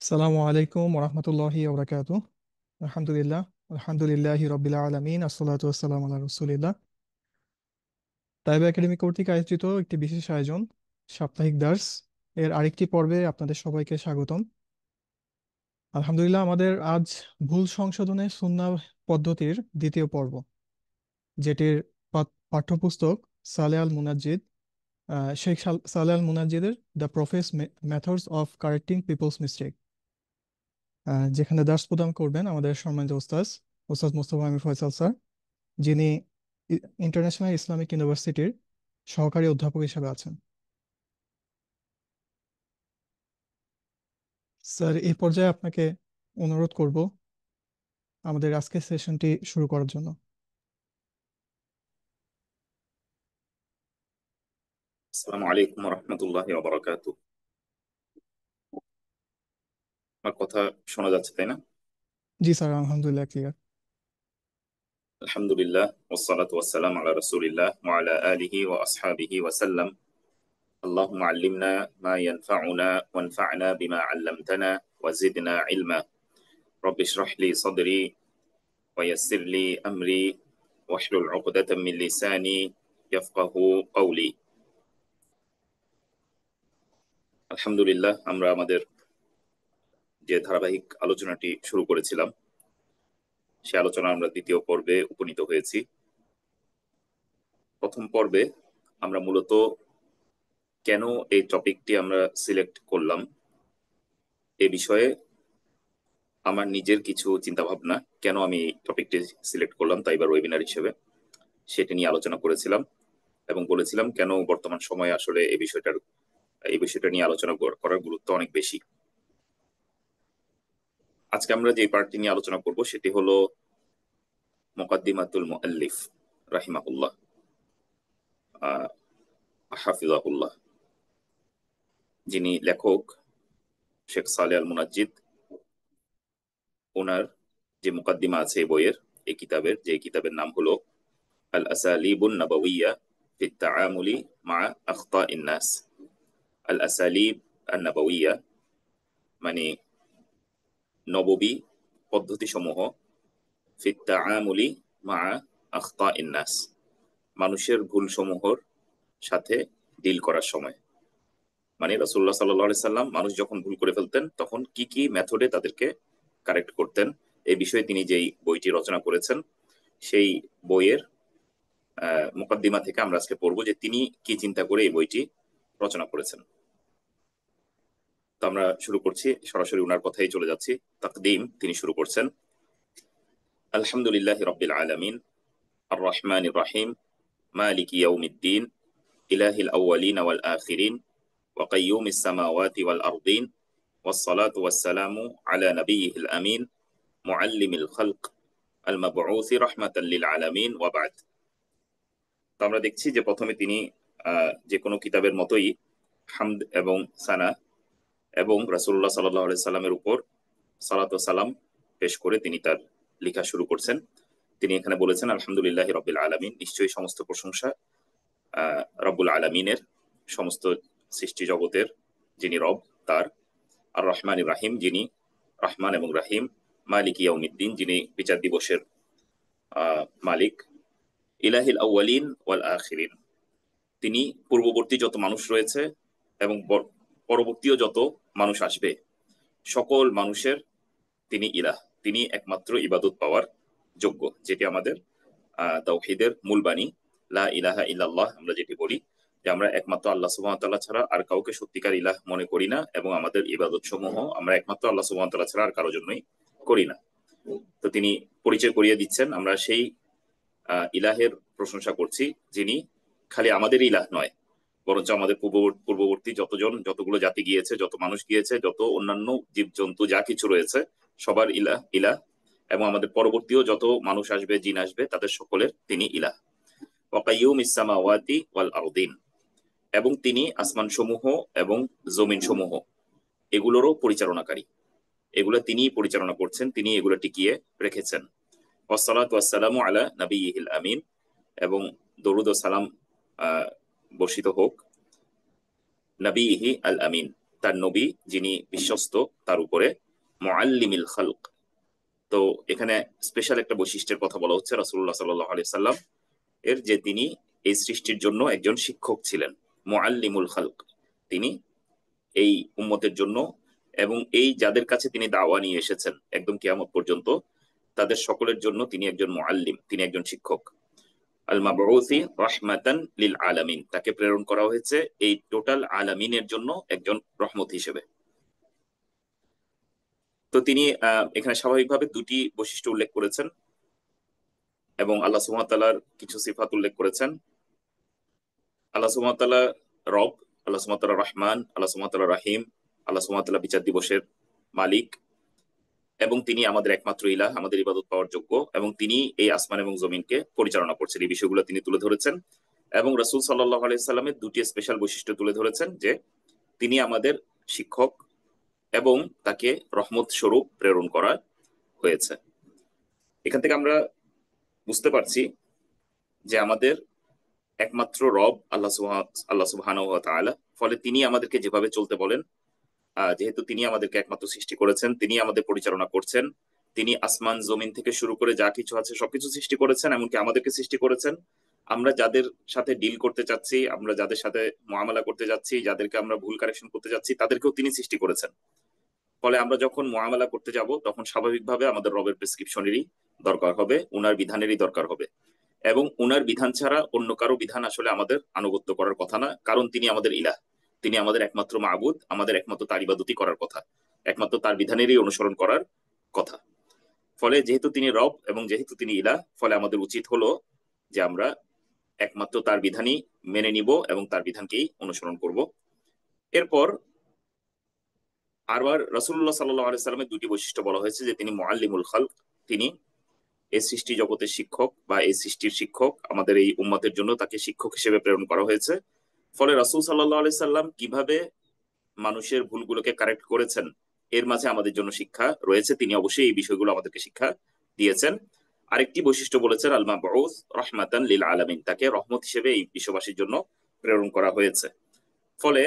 আসসালামু আলাইকুম ওরহমতুল্লাহি ওবরাকাতু। আলহামদুলিল্লাহ, আলহামদুলিল্লাহি রব্বিল আলামিন, আসসালাতু ওয়াসসালামু আলা রাসূলিল্লাহ। তাইবা একাডেমি কর্তৃক আয়োজিত একটি বিশেষ আয়োজন, সাপ্তাহিক দার্স এর আরেকটি পর্বে আপনাদের সবাইকে স্বাগতম। আলহামদুলিল্লাহ, আমাদের আজ ভুল সংশোধনে সুন্নাহ পদ্ধতির দ্বিতীয় পর্ব, যেটির পাঠ্যপুস্তক Saleh Al Munajjid, Sheikh Saleh Al মুনাজ্জিদের the prophet's methods of correcting people's mistake, যেখানে দার্স প্রদান করবেন আমাদের সম্মানিত ওস্তাদ ওস্তাদ মোস্তফা আমির ফয়সাল স্যার, যিনি ইন্টারন্যাশনাল ইসলামিক ইউনিভার্সিটির সহকারী অধ্যাপক হিসেবে আছেন। স্যার, এই পর্যায়ে আপনাকে অনুরোধ করব আমাদের আজকের সেশনটি শুরু করার জন্য। আসসালামু আলাইকুম রহমতুল্লাহি ওয়া বারাকাতুহু। আমার কথা শোনা যাচ্ছে তাই না? জি স্যার, আলহামদুলিল্লাহ ক্লিয়ার। আলহামদুলিল্লাহ ওয়াসসালাতু ওয়াসসালামু আলা রাসূলিল্লাহ ওয়া আলা আলিহি ওয়া আসহাবিহি ওয়া সাল্লাম। আল্লাহুম্মা আল্লিমনা মা ইয়ানফাউনা ওয়ানফা'না বিমা 'আল্লামতানা ওয়া জিদনা ইলমা। রব্বি ইশরাহ লি সাদরি ওয়া ইয়াসসির লি আমরি ওয়াহলুল 'উকদাতাম মিন লিসানি ইয়াফকাহু কওলি। আলহামদুলিল্লাহ, আমরা আমাদের যে ধারাবাহিক আলোচনাটি শুরু করেছিলাম সে আলোচনা আমরা দ্বিতীয় পর্বে উপনীত হয়েছি। প্রথম পর্বে আমরা মূলত কেন এই টপিকটি আমরা সিলেক্ট করলাম এ বিষয়ে আমার নিজের কিছু চিন্তা ভাবনা, কেন আমি এই টপিকটি সিলেক্ট করলাম তাইবার ওয়েবিনার হিসেবে, সেটা নিয়ে আলোচনা করেছিলাম এবং বলেছিলাম কেন বর্তমান সময়ে আসলে এই বিষয়টা নিয়ে আলোচনা করার গুরুত্ব অনেক বেশি। আজকে আমরা যে পার্টটি নিয়ে আলোচনা করব সেটি হলো মুকাদ্দিমাতুল মুআল্লিফ রাহিমাহুল্লাহ, হাফিজাহুল্লাহ, যিনি লেখক শেখ সালেহ আল মুনাজ্জিদ। ওনার যে মুকাদ্দিমা আছে এই বইয়ের, এই কিতাবের নাম হলো আল আসালিবুন নাবাউইয়া ফিত তাআমুলি মা আখতাইন নাস। আল আসালিব আন নাবাউইয়া মানে নববী পদ্ধতি সমূহ, ফিত তাআমুলি মা আখতাইন নাস মানুষের ভুল সমূহর সাথে ডিল করার সময়, মানে রাসূলুল্লাহ সাল্লাল্লাহু আলাইহি সাল্লাম মানুষ যখন ভুল করে ফেলতেন তখন কি কি মেথডে তাদেরকে কারেক্ট করতেন, এই বিষয়ে তিনি যেই বইটি রচনা করেছেন সেই বইয়ের মুকদ্দিমা থেকে আমরা আজকে পড়বো যে তিনি কি চিন্তা করে এই বইটি রচনা করেছেন। তো আমরা শুরু করছি, সরাসরি উনার কথাই চলে যাচ্ছি। তাকদিম, তিনি শুরু করছেন, আলহামদুলিল্লাহি রাব্বিল আলামিন আর রহমানির রহিম মালিকি ইয়াউমিদ্দিন ইলাহিল আউয়ালিন ওয়াল আখিরিন ওয়া কাইয়্যুমিস সামাওয়াতি ওয়াল আরদিন والصلاة والسلام على نبيه الأمين معلم الخلق المبعوث رحمة للعالمين وبعد। তো আমরা দেখছি যে প্রথমে তিনি যে কোনো কিতাবের মতোই হামদ এবং সানা এবং রাসূলুল্লাহ সাল্লাল্লাহু আলাইহি সাল্লামের উপর সালাত ও সালাম পেশ করে তিনি তার লেখা শুরু করছেন। তিনি এখানে বলেছেন আলহামদুলিল্লাহি রাব্বিল আলামিন, নিশ্চয়ই সমস্ত প্রশংসা রব্বুল আলামিনের, সমস্ত সৃষ্টি জগতের যিনি রব তার। আর রহমানির রাহিম, যিনি রহমান এবং রাহিম। মালিক ইয়াউমিদ্দিন, যিনি বিচার দিবসের মালিক। ইলাহিল আউয়ালিন ওয়াল আখিরিন, তিনি পূর্ববর্তী যত মানুষ রয়েছে এবং পরবর্তীও যত মানুষ আসবে সকল মানুষের তিনি ইলাহ, তিনি একমাত্র ইবাদত পাওয়ার যোগ্য, যেটি আমাদের তাওহীদের মূল বাণী, লা ইলাহা ইল্লাল্লাহ। আমরা যেটি বলি যে আমরা একমাত্র আল্লাহ সুবহানাহু ওয়া তাআলা ছাড়া আর কাউকে সত্যিকার ইলাহ মনে করি না এবং আমাদের ইবাদত সমূহ আমরা একমাত্র আল্লাহ সুবহানাহু ওয়া তাআলা ছাড়া আর কারোর জন্যই করি না। তো তিনি পরিচয় করিয়ে দিচ্ছেন আমরা সেই ইলাহের প্রশংসা করছি যিনি খালি আমাদের ইলাহ নয়, বরঞ্চ আমাদের পূর্ববর্তী যতগুলো জাতি গিয়েছে, যত মানুষ গিয়েছে, যত অন্যান্য জীবজন্তু যা কিছু রয়েছে সবার ইলাহ ইলাহ, এবং আমাদের পরবর্তীও যত মানুষ আসবে, জিন আসবে, তাদের সকলের তিনি ইলাহ। ওয়াকাইয়ুমিস সামাওয়াতি ওয়াল আরদিন, এবং তিনি আসমান সমূহ এবং জমিন সমূহ এগুলোরও পরিচালনাকারী, এগুলো তিনি পরিচালনা করছেন, তিনি এগুলো টিকিয়ে রেখেছেন। ওয়াসসালাতু ওয়াসসালামু আলা নাবিয়িহিল আমিন, এবং দরুদ ও সালাম বর্ষিত হোক নবিহি আল আমিন, তার নবী যিনি বিশ্বস্ত তার উপরে, মুআল্লিমিল খালক। তো এখানে স্পেশাল একটা বৈশিষ্ট্যের কথা বলা হচ্ছে রাসূলুল্লাহ সাল্লাল্লাহু আলাইহি সাল্লাম এর, যে তিনি এই সৃষ্টির জন্য একজন শিক্ষক ছিলেন, মুআল্লিমুল খালক। তিনি এই উম্মতের জন্য এবং এই যাদের কাছে তিনি দাওয়া নিয়ে এসেছেন একদম কিয়ামত পর্যন্ত, তাদের সকলের জন্য তিনি একজন মুআল্লিম, তিনি একজন শিক্ষক। আল মাবউসি রাহমাতান লিল আলামিন, তাকে প্রেরণ করা হয়েছে এই টোটাল আলামিনের জন্য একজন রহমত হিসেবে। তো তিনি এখানে স্বাভাবিকভাবে দুটি বৈশিষ্ট্য উল্লেখ করেছেন এবং আল্লাহ সুবহানাহু ওয়া তাআলার কিছু সিফাত উল্লেখ করেছেন। আল্লাহ সুবহানাহু ওয়া তাআলা রব, আল্লাহ সুবহানাহু ওয়া তাআলা রহমান, আল্লাহ সুবহানাহু ওয়া তাআলা রাহিম, আল্লাহ সুবহানাহু ওয়া তাআলা বিচার দিবসের মালিক, এবং তিনি আমাদের একমাত্র ইলাহ, আমাদের ইবাদত পাওয়ার যোগ্য, এবং তিনি এই আসমান এবং জমিনকে পরিচালনা করছেন। এই বিষয়গুলো তিনি তুলে ধরেছেন। এবং রাসূল সাল্লাল্লাহু আলাইহি সাল্লামের দুটি স্পেশাল বৈশিষ্ট্য তুলে ধরেছেন, যে তিনি আমাদের শিক্ষক এবং তাকে রহমত স্বরূপ প্রেরণ করা হয়েছে। এখান থেকে আমরা বুঝতে পারছি যে আমাদের একমাত্র রব আল্লাহ সুবহানাহু ওয়া তাআলা। ফলে তিনি আমাদেরকে যেভাবে চলতে বলেন, যেহেতু তিনি আমাদেরকে একমাত্র সৃষ্টি করেছেন, তিনি আমাদের পরিচালনা করছেন, তিনি আসমান জমিন থেকে শুরু করে যা কিছু আছে সবকিছু সৃষ্টি করেছেন, এমনকি আমাদেরকে সৃষ্টি করেছেন। আমরা যাদের সাথে ডিল করতে চাচ্ছি, আমরা যাদের সাথে মুআমালা করতে যাচ্ছি, যাদেরকে আমরা ভুল কারেকশন করতে যাচ্ছি, তাদেরকেও তিনি সৃষ্টি করেছেন। ফলে আমরা যখন মুআমালা করতে যাব তখন স্বাভাবিকভাবে আমাদের রবের প্রেসক্রিপশনেরই দরকার হবে, উনার বিধানেরই দরকার হবে। এবং উনার বিধান ছাড়া অন্য কারো বিধান আসলে আমাদের আনুগত্য করার কথা না, কারণ তিনি আমাদের ইলাহ, তিনি আমাদের একমাত্র মাবুদ, আমাদের একমাত্র তার ইবাদতই করার কথা, একমাত্র তার বিধানেরই অনুসরণ করার কথা। ফলে যেহেতু তিনি রব এবং যেহেতু তিনি ইলাহ, ফলে আমাদের উচিত হলো যে আমরা একমাত্র তার বিধানই মেনে নিব এবং তার বিধানকেই অনুসরণ করব। এরপর আরবার রাসূলুল্লাহ সাল্লাল্লাহু আলাইহি সাল্লামের দুটি বৈশিষ্ট্য বলা হয়েছে, যে তিনি মুআল্লিমুল খালক, তিনি এই সৃষ্টি জগতের শিক্ষক বা এই সৃষ্টির শিক্ষক, আমাদের এই উম্মতের জন্য তাকে শিক্ষক হিসেবে প্রেরণ করা হয়েছে। ফলে রাসূল সাল্লাল্লাহু আলাইহি সাল্লাম কিভাবে মানুষের ভুলগুলোকে কারেক্ট করেছেন এর মাঝে আমাদের জন্য শিক্ষা রয়েছে, তিনি অবশ্যই এই বিষয়গুলো আমাদেরকে শিক্ষা দিয়েছেন। আরেকটি বৈশিষ্ট্য বলেছেন আল মাবউস রাহমাতান লিল আলামিন, তাকে রহমত হিসেবে এই বিশ্ববাসীর জন্য প্রেরণ করা হয়েছে। ফলে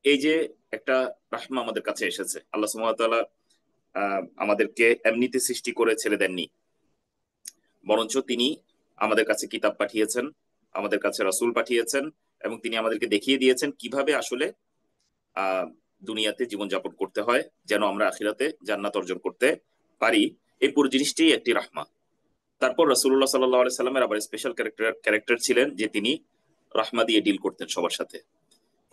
এই যে একটা রাহমা আমাদের কাছে এসেছে, আল্লাহ সুবহানাহু ওয়া তাআলা আমাদেরকে এমনিতে সৃষ্টি করে ছেড়ে দেননি, বরঞ্চ তিনি আমাদের কাছে কিতাব পাঠিয়েছেন, আমাদের কাছে রাসূল পাঠিয়েছেন, এবং তিনি আমাদেরকে দেখিয়ে দিয়েছেন কিভাবে আসলে আহ দুনিয়াতে জীবনযাপন করতে হয়, যেন আমরা আখিরাতে জান্নাত অর্জন করতে পারি। এই পুরো জিনিসটি একটি রাহমা। তারপর রাসূলুল্লাহ সাল্লাল্লাহু আলাইহি সাল্লামের আবার স্পেশাল ক্যারেক্টার ছিলেন, যে তিনি রাহমা দিয়ে ডিল করতেন সবার সাথে।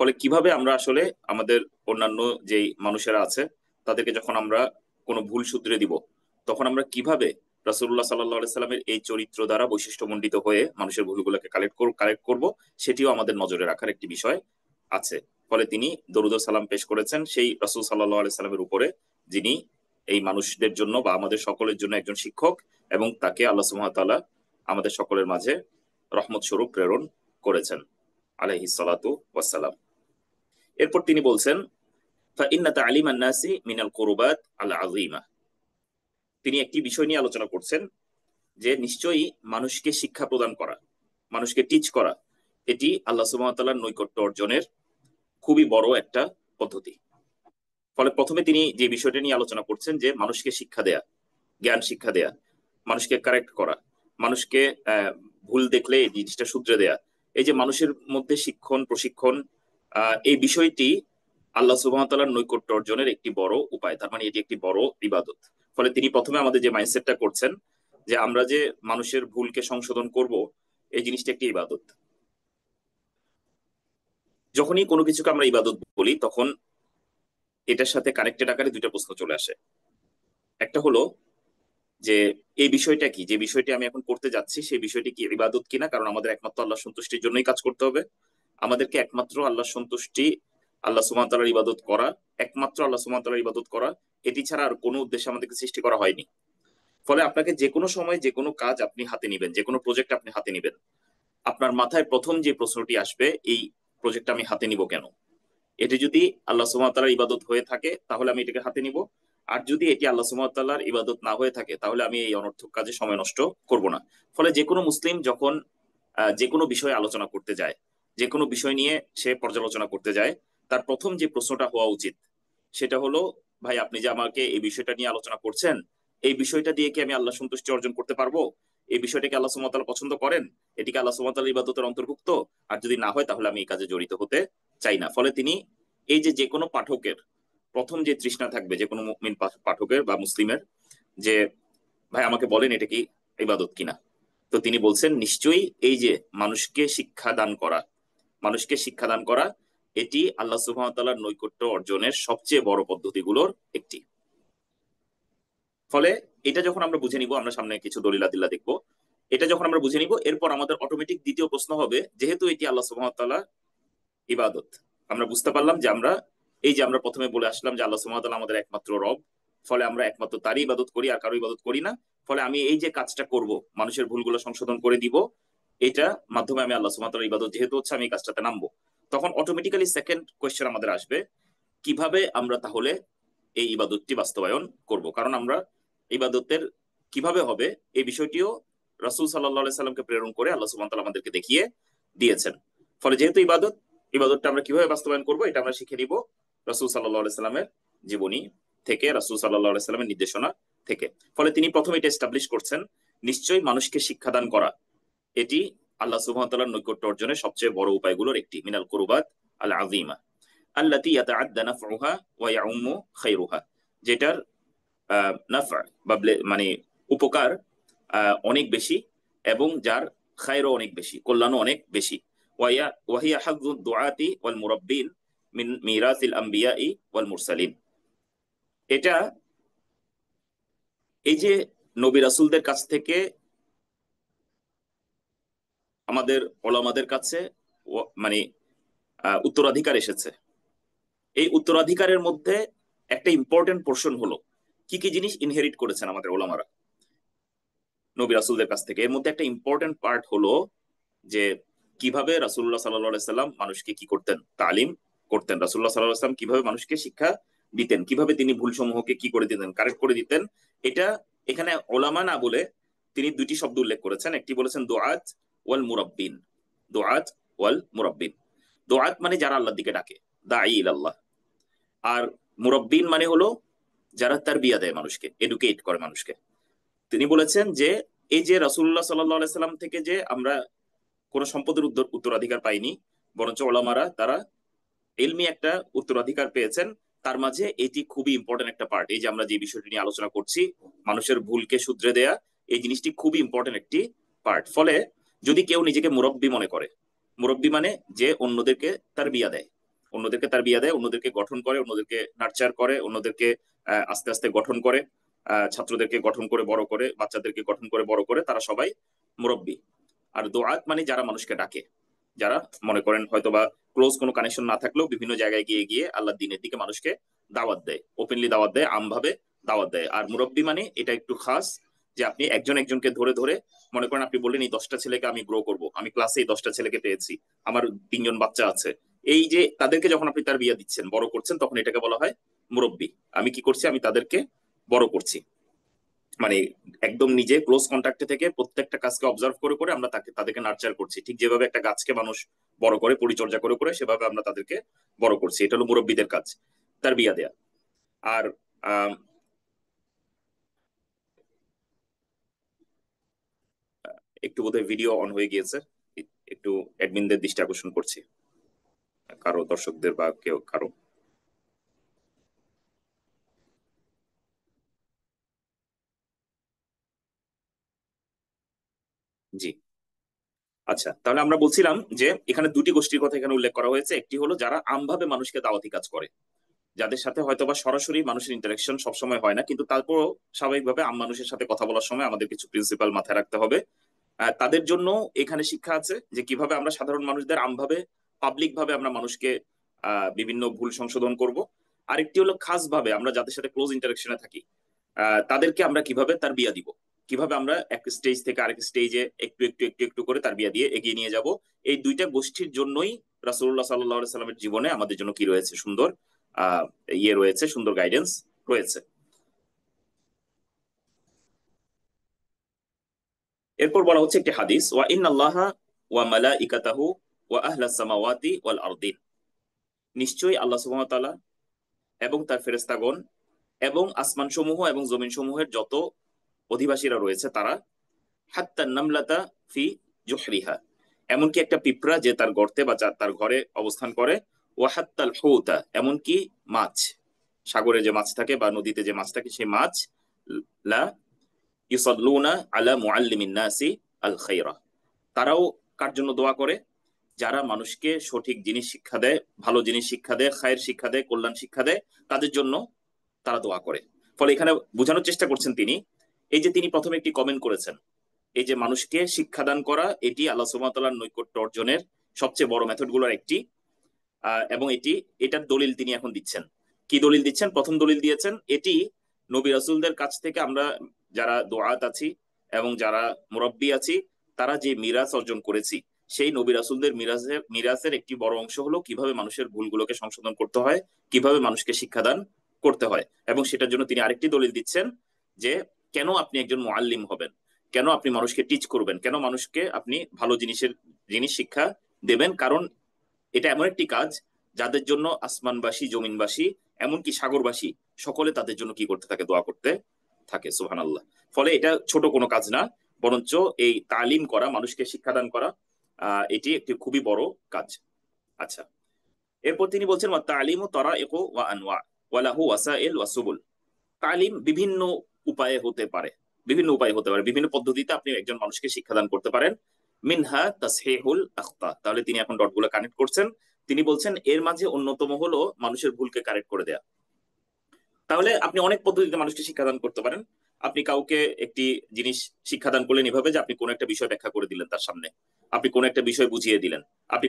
ফলে কিভাবে আমরা আসলে আমাদের অন্যান্য যে মানুষেরা আছে তাদেরকে যখন আমরা কোনো ভুল শুধরে দিব, তখন আমরা কিভাবে রাসূলুল্লাহ সাল্লাল্লাহু আলাইহি সাল্লামের এই চরিত্র দ্বারা বৈশিষ্ট্যমণ্ডিত হয়ে মানুষের ভুলগুলোকে কালেক্ট করব, সেটিও আমাদের নজরে রাখার একটি বিষয় আছে। ফলে তিনি দরুদ ও সালাম পেশ করেছেন সেই রাসূল সাল্লাল্লাহু আলাইহি সাল্লামের উপরে, যিনি এই মানুষদের জন্য বা আমাদের সকলের জন্য একজন শিক্ষক, এবং তাকে আল্লাহ সুবহানাহু ওয়া তাআলা আমাদের সকলের মাঝে রহমত স্বরূপ প্রেরণ করেছেন, আলাইহিস সালাতু ওয়াস সালাম। এরপর তিনি বলছেন ফাইন্না তা'লিমান নাসি মিনাল কুরবাত আল আযীমা, তিনি একটি বিষয় নিয়ে আলোচনা করছেন, যে নিশ্চয়ই মানুষকে শিক্ষা প্রদান করা, মানুষকে টিচ করা, এটি আল্লাহ সুবহানাহু ওয়া তাআলার নৈকট্য অর্জনের খুবই বড় একটা পদ্ধতি। ফলে প্রথমে তিনি যে বিষয়টা নিয়ে আলোচনা করছেন, যে মানুষকে শিক্ষা দেয়া, জ্ঞান শিক্ষা দেয়া, মানুষকে কারেক্ট করা, মানুষকে ভুল দেখলে এই জিনিসটা শুধরে দেয়া, এই যে মানুষের মধ্যে শিক্ষণ প্রশিক্ষণ, এই বিষয়টি আল্লাহ সুবহানাহু ওয়া তাআলার নৈকট্য অর্জনের একটি বড় উপায়, তার মানে এটি একটি বড় ইবাদত। ফলে তিনি প্রথমে আমাদের যে মাইন্ডসেটটা করছেন, যে আমরা যে মানুষের ভুলকে সংশোধন করব, এই জিনিসটা একটি ইবাদত। যখনই কোনো কিছুকে আমরা ইবাদত বলি, তখন এটার সাথে কানেক্টেড আকারে দুইটা প্রশ্ন চলে আসে। একটা হলো যে এই বিষয়টা কি, যে বিষয়টি আমি এখন করতে যাচ্ছি সেই বিষয়টি কি ইবাদত কিনা, কারণ আমাদের একমাত্র আল্লাহ সন্তুষ্টির জন্যই কাজ করতে হবে। আমাদেরকে একমাত্র আল্লাহ সন্তুষ্টি, আল্লাহ সুবহানাহু ওয়া তাআলার ইবাদত করা, একমাত্র আল্লাহ সুবহানাহু ওয়া তাআলার ইবাদত করা, এটি ছাড়া আর কোনো উদ্দেশ্যে আমাদেরকে সৃষ্টি করা হয়নি। ফলে আপনাকে যে কোনো সময় যে কোনো কাজ আপনি হাতে নিবেন, যে কোনো প্রজেক্ট আপনি হাতে নিবেন, আপনার মাথায় প্রথম যে প্রশ্নটি আসবে, এই প্রজেক্ট আমি হাতে নিব কেন? এটি যদি আল্লাহ সুবহানাহু ওয়া তাআলার ইবাদত হয়ে থাকে তাহলে আমি এটাকে হাতে নিব, আর যদি এটি আল্লাহ সুবহানাহু ওয়া তাআলার ইবাদত না হয়ে থাকে তাহলে আমি এই অনর্থক কাজে সময় নষ্ট করব না। ফলে যে কোনো মুসলিম যখন যে কোনো বিষয়ে আলোচনা করতে যায়, যে কোনো বিষয় নিয়ে সে পর্যালোচনা করতে যায়, তার প্রথম যে প্রশ্নটা হওয়া উচিত সেটা হলো, ভাই আপনি যে আমাকে এই বিষয়টা নিয়ে আলোচনা করছেন, এই বিষয়টা দিয়ে কি আমি আল্লাহ সন্তুষ্টি অর্জন করতে পারবো? এই বিষয়টাকে আল্লাহ সুবহানাহু ওয়া তাআলা পছন্দ করেন? এটিকে আল্লাহ সুবহানাহু ওয়া তাআলার ইবাদতের অন্তর্ভুক্ত? আর যদি না হয় তাহলে আমি এই কাজে জড়িত হতে চাই না। ফলে তিনি এই যে যে কোনো পাঠকের প্রথম যে তৃষ্ণা থাকবে, যে কোনো মুমিন পাঠকের বা মুসলিমের, যে ভাই আমাকে বলেন এটা কি ইবাদত কিনা, তো তিনি বলছেন নিশ্চয়ই এই যে মানুষকে শিক্ষা দান করা, মানুষকে শিক্ষা দান করা এটি আল্লাহ সুবহানাহু ওয়া তাআলার নৈকট্য অর্জনের সবচেয়ে বড় পদ্ধতিগুলোর একটি। ফলে এটা যখন আমরা বুঝে নিব, আমরা সামনে কিছু দলিল আদিল্লাহ দেখবো, এটা যখন আমরা বুঝে নিব এরপর আমাদের অটোমেটিক দ্বিতীয় প্রশ্ন হবে, যেহেতু এটি আল্লাহ সুবহানাহু ওয়া তাআলা ইবাদত, আমরা বুঝতে পারলাম যে আমরা এই যে আমরা প্রথমে বলে আসলাম যে আল্লাহ সুবহানাহু ওয়া তাআলা আমাদের একমাত্র রব, ফলে আমরা একমাত্র তারই ইবাদত করি আর কারো ইবাদত করি না। ফলে আমি এই যে কাজটা করব, মানুষের ভুলগুলো সংশোধন করে দিব, এটা মাধ্যমে আমি আল্লাহ সুবহানাহু ওয়া তাআলার ইবাদত যেহেতু হচ্ছে, আমি এই কাজটাতে নামবো। তখন অটোমেটিক্যালি সেকেন্ড কোয়েশ্চেন আমাদের আসবে, কিভাবে আমরা তাহলে এই ইবাদতটি বাস্তবায়ন করব? কারণ আমরা ইবাদতের কিভাবে হবে এই বিষয়টিও রাসূল সাল্লাল্লাহু আলাইহি সাল্লামকে প্রেরণ করে আল্লাহ সুবহানাহু ওয়া তাআলা আমাদেরকে দেখিয়ে দিয়েছেন। ফলে যেহেতু ইবাদত, ইবাদতটা আমরা কিভাবে বাস্তবায়ন করব এটা আমরা শিখে নিব রাসূল সাল্লাল্লাহু আলাইহি সাল্লামের জীবনী থেকে, রাসূল সাল্লাল্লাহু আলাইহি সাল্লামের নির্দেশনা থেকে। ফলে তিনি প্রথমে এটা এস্টাবলিশ করছেন, নিশ্চয়ই মানুষকে শিক্ষাদান করা এটি আল্লাহ সুবহানাহু ওয়া তাআলার নৈকট্য অর্জনের সবচেয়ে বড় উপায়গুলোর একটি, মিনাল কুরবাত আল আযীমা আল্লাতী ইয়াতাআদ্দা নাফউহা ওয়া ইয়াউম্মু খায়রুহা, যেটার নাফা বা মানে উপকার অনেক বেশি এবং যার খায়রও অনেক বেশি, কল্যাণও অনেক বেশি। ওয়াহিয়া হাযযু দুআতি ওয়াল মুরাব্বিন মিন মিরাসিল আম্বিয়াই ওয়াল মুরসালিন। এটা এই যে নবী রাসূলদের কাছ থেকে আমাদের ওলামাদের কাছে মানে উত্তরাধিকার এসেছে, এই উত্তরাধিকারের মধ্যে একটা ইম্পর্টেন্ট পোর্শন হলো কি কি জিনিস ইনহেরিট করেছেন আমাদের ওলামারা নবী রাসূলদের কাছ থেকে। এর মধ্যে একটা ইম্পর্টেন্ট পার্ট হলো যে কিভাবে রাসূলুল্লাহ সাল্লাল্লাহু আলাইহি সাল্লাম মানুষকে কি করতেন, তালিম করতেন। রাসূলুল্লাহ সাল্লাল্লাহু আলাইহি সাল্লাম কিভাবে মানুষকে শিক্ষা দিতেন, কিভাবে তিনি ভুল সমূহকে কি করে দিতেন, কারেক্ট করে দিতেন। এটা এখানে ওলামা না বলে তিনি দুইটি শব্দ উল্লেখ করেছেন, একটি বলেছেন দুআত ওয়াল মুরাব্বিন। দুআত ওয়াল মুরাব্বিন, দুআত মানে যারা আল্লাহর দিকে ডাকে, দাঈ ইলাল্লাহ। আর মুরাব্বিন মানে হলো যারা তারবিয়া দেয় মানুষকে, এডুকেট করে মানুষকে। তিনি বলেছেন যে এই যে রাসূলুল্লাহ সাল্লাল্লাহু আলাইহি সাল্লাম থেকে যে আমরা কোন সম্পদের উত্তরাধিকার পাইনি, বরঞ্চ ওলামারা তারা ইলমি একটা উত্তরাধিকার পেয়েছেন। তার মাঝে এটি খুবই ইম্পর্টেন্ট একটা পার্ট। এই যে আমরা যে বিষয়টি নিয়ে আলোচনা করছি, মানুষের ভুলকে শুধরে দেয়া, এই জিনিসটি খুবই ইম্পর্টেন্ট একটি পার্ট। ফলে যদি কেউ নিজেকে মুরব্বী মনে করে, মুরব্বী মানে যে অন্যদেরকে তার বিয়া দেয়, অন্যদেরকে তার বিয়া দেয়, অন্যদেরকে গঠন করে, অন্যদেরকে নার্চার করে, অন্যদেরকে আস্তে আস্তে গঠন করে, ছাত্রদেরকে গঠন করে বড় করে, বাচ্চাদেরকে গঠন করে বড় করে, তারা সবাই মুরব্বী। আর দোয়াত মানে যারা মানুষকে ডাকে, যারা মনে করেন হয়তোবা ক্লোজ কোনো কানেকশন না থাকলেও বিভিন্ন জায়গায় গিয়ে গিয়ে আল্লাহর দ্বীনের দিকে মানুষকে দাওয়াত দেয়, ওপেনলি দাওয়াত দেয়, আমভাবে দাওয়াত দেয়। আর মুরব্বী মানে এটা একটু খাস, যে আপনি একজন একজনকে ধরে ধরে, মনে করেন আপনি বললেন এই 10টা ছেলেকে আমি গ্রো করব, আমি ক্লাসে এই 10টা ছেলেকে পেয়েছি, আমার 3জন বাচ্চা আছে, এই যে তাদেরকে যখন আপনি তার বিয়া দিচ্ছেন, বড় করছেন, তখন এটাকে বলা হয় মুরব্বী। আমি কি করছি, আমি তাদেরকে বড় করছি, মানে একদম নিজে ক্লোজ কন্ট্যাক্টে থেকে প্রত্যেকটা কাজকে অবজার্ভ করে করে আমরা তাদেরকে নার্চার করছি। ঠিক যেভাবে একটা গাছকে মানুষ বড় করে পরিচর্যা করে করে, সেভাবে আমরা তাদেরকে বড় করছি। এটা হলো মুরব্বীদের কাজ, তার বিয়া দেয়া। আর আম, একটু বোধহয় ভিডিও অন হয়ে গিয়েছে, একটু অ্যাডমিনদের দৃষ্টি আকর্ষণ করছি, কারো দর্শকদের বা কেউ কারো। জি, আচ্ছা, তাহলে আমরা বলছিলাম যে এখানে দুটি গোষ্ঠীর কথা এখানে উল্লেখ করা হয়েছে। একটি হলো যারা আমভাবে মানুষকে দাওয়াতি কাজ করে, যাদের সাথে হয়তোবা সরাসরি মানুষের ইন্টারাকশন সবসময় হয় না, কিন্তু তারপরও স্বাভাবিকভাবে আম মানুষের সাথে কথা বলার সময় আমাদের কিছু প্রিন্সিপাল মাথায় রাখতে হবে। তাদের জন্য এখানে শিক্ষা আছে যে কিভাবে আমরা সাধারণ মানুষদের আমভাবে, পাবলিক ভাবে আমরা মানুষকে বিভিন্ন ভুল সংশোধন করব। আরেকটি হলো খাস ভাবে আমরা যাদের সাথে ক্লোজ ইন্টারাকশনে থাকি, তাদেরকে আমরা কিভাবে তার বিয়া দিব, কিভাবে আমরা এক স্টেজ থেকে আরেক স্টেজে একটু একটু একটু একটু করে তার বিয়া দিয়ে এগিয়ে নিয়ে যাব। এই দুইটা গোষ্ঠীর জন্যই রাসূলুল্লাহ সাল্লাল্লাহু আলাইহি সাল্লামের জীবনে আমাদের জন্য কি রয়েছে, সুন্দর আহ রয়েছে, সুন্দর গাইডেন্স রয়েছে। এরপর বলা হচ্ছে একটি হাদিস, ওয়া ইন্নাল্লাহা ওয়া মালাইকাতাহু ওয়া আহলাস সামাওয়াতি ওয়াল আরদিন নিশ্চয়ই আল্লাহ সুবহানাহু ওয়া তাআলা এবং তার ফেরেশতাগণ এবং আসমান সমূহ এবং জমিন সমূহের যত অধিবাসীরা রয়েছে তারা হাত্তা নামলাতা ফি জুহরিহা, এমনকি একটা পিঁপড়া যে তার গর্তে বা তার ঘরে অবস্থান করে, ও হাত্তাল হুতা, এমনকি মাছ, সাগরে যে মাছ থাকে বা নদীতে যে মাছ থাকে সেই মাছ, লা ইউসাল্লুনা আলা মুআল্লিমিন নাসি আল খাইরা, তারাও কার জন্য দোয়া করে? যারা মানুষকে সঠিক জিনিস শিক্ষা দেয়, ভালো জিনিস শিক্ষা দেয়, খায়ের শিক্ষা দেয়, কল্যাণ শিক্ষা দেয়, তাদের জন্য তারা দোয়া করে। ফলে এখানে বোঝানোর চেষ্টা করছেন তিনি, এই যে তিনি প্রথমে একটি কমেন্ট করেছেন, এই যে মানুষকে শিক্ষাদান করা এটি আল্লাহ সুবহানাহু ওয়া তাআলার নৈকট্য অর্জনের সবচেয়ে বড় মেথড গুলোর একটি, এবং এটার দলিল তিনি এখন দিচ্ছেন। কি দলিল দিচ্ছেন? প্রথম দলিল দিয়েছেন এটি নবী রাসূলদের কাছ থেকে আমরা যারা দোয়াত আছি এবং যারা মুরাব্বি আছি তারা যে মিরাজ অর্জন করেছি, সেই নবী রাসূলদের মিরাজের একটি বড় অংশ হলো কিভাবে মানুষের ভুলগুলোকে সংশোধন করতে হয়, কিভাবে মানুষকে শিক্ষাদান করতে হয়। এবং সেটার জন্য তিনি আরেকটি দলিল দিচ্ছেন যে কেন আপনি একজন মুআল্লিম হবেন, কেন আপনি মানুষকে টিচ করবেন, কেন মানুষকে আপনি ভালো জিনিস শিক্ষা দেবেন। কারণ এটা এমন একটি কাজ যাদের জন্য আসমানবাসী, জমিনবাসী, এমনকি সাগরবাসী সকলে তাদের জন্য কি করতে থাকে? দোয়া করতে থাকে। সুবহানাল্লাহ। ফলে এটা ছোট কোনো কাজ না, বরঞ্চ এই তালিম করা, মানুষকে শিক্ষাদান করা, এটি একটি খুবই বড় কাজ। আচ্ছা, এরপর তিনি বলছেন ওয়া তালিমু তারাইকু ওয়া আনওয়া ওয়া লাহু ওয়াসাইল ওয়া সুবুল। তালিম বিভিন্ন উপায়ে হতে পারে, বিভিন্ন পদ্ধতিতে আপনি একজন মানুষকে শিক্ষাদান করতে পারেন। মিনহা তাসহিহুল আখতা, তাহলে তিনি এখন ডটগুলো কানেক্ট করছেন। তিনি বলছেন এর মাঝে অন্যতম হলো মানুষের ভুলকে কারেক্ট করে দেয়া। তাহলে আপনি অনেক পদ্ধতিতে মানুষকে শিক্ষাদান করতে পারেন। আপনি কাউকে একটি জিনিস শিক্ষাদান করলেন এভাবে যে আপনি কোনো একটা বিষয় ব্যাখ্যা করে দিলেন তার সামনে, আপনি কোনো একটা বিষয় বুঝিয়ে দিলেন, আপনি